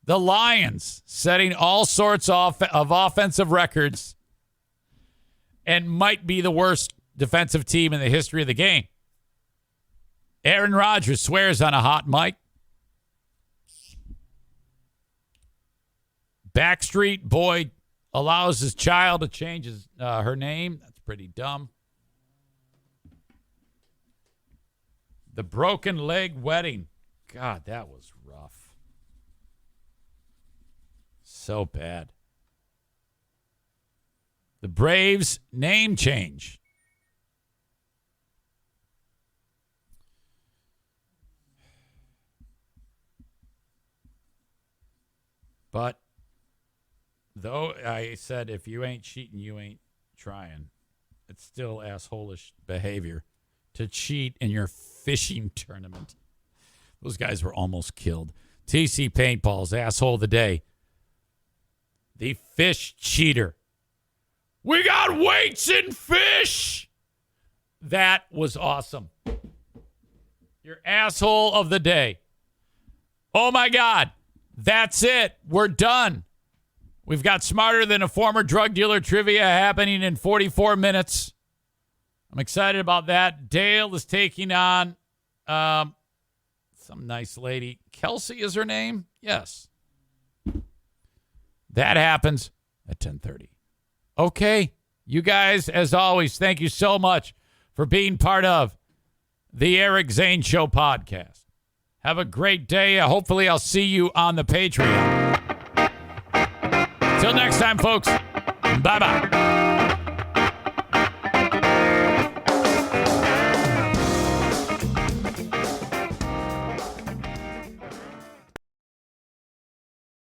The Lions setting all sorts of offensive records and might be the worst defensive team in the history of the game. Aaron Rodgers swears on a hot mic. Backstreet Boy allows his child to change her name. That's pretty dumb. The broken leg wedding. God, that was rough. So bad. The Braves name change. But though I said if you ain't cheating, you ain't trying, it's still assholish behavior to cheat in your fishing tournament. Those guys were almost killed. TC Paintball's asshole of the day. The fish cheater. We got weights in fish. That was awesome. Your asshole of the day. Oh, my God. That's it. We're done. We've got Smarter Than a Former Drug Dealer trivia happening in 44 minutes. I'm excited about that. Dale is taking on some nice lady. Kelsey is her name? Yes. That happens at 10:30. Okay. You guys, as always, thank you so much for being part of the Eric Zane Show podcast. Have a great day. Hopefully, I'll see you on the Patreon. Till next time, folks. Bye-bye.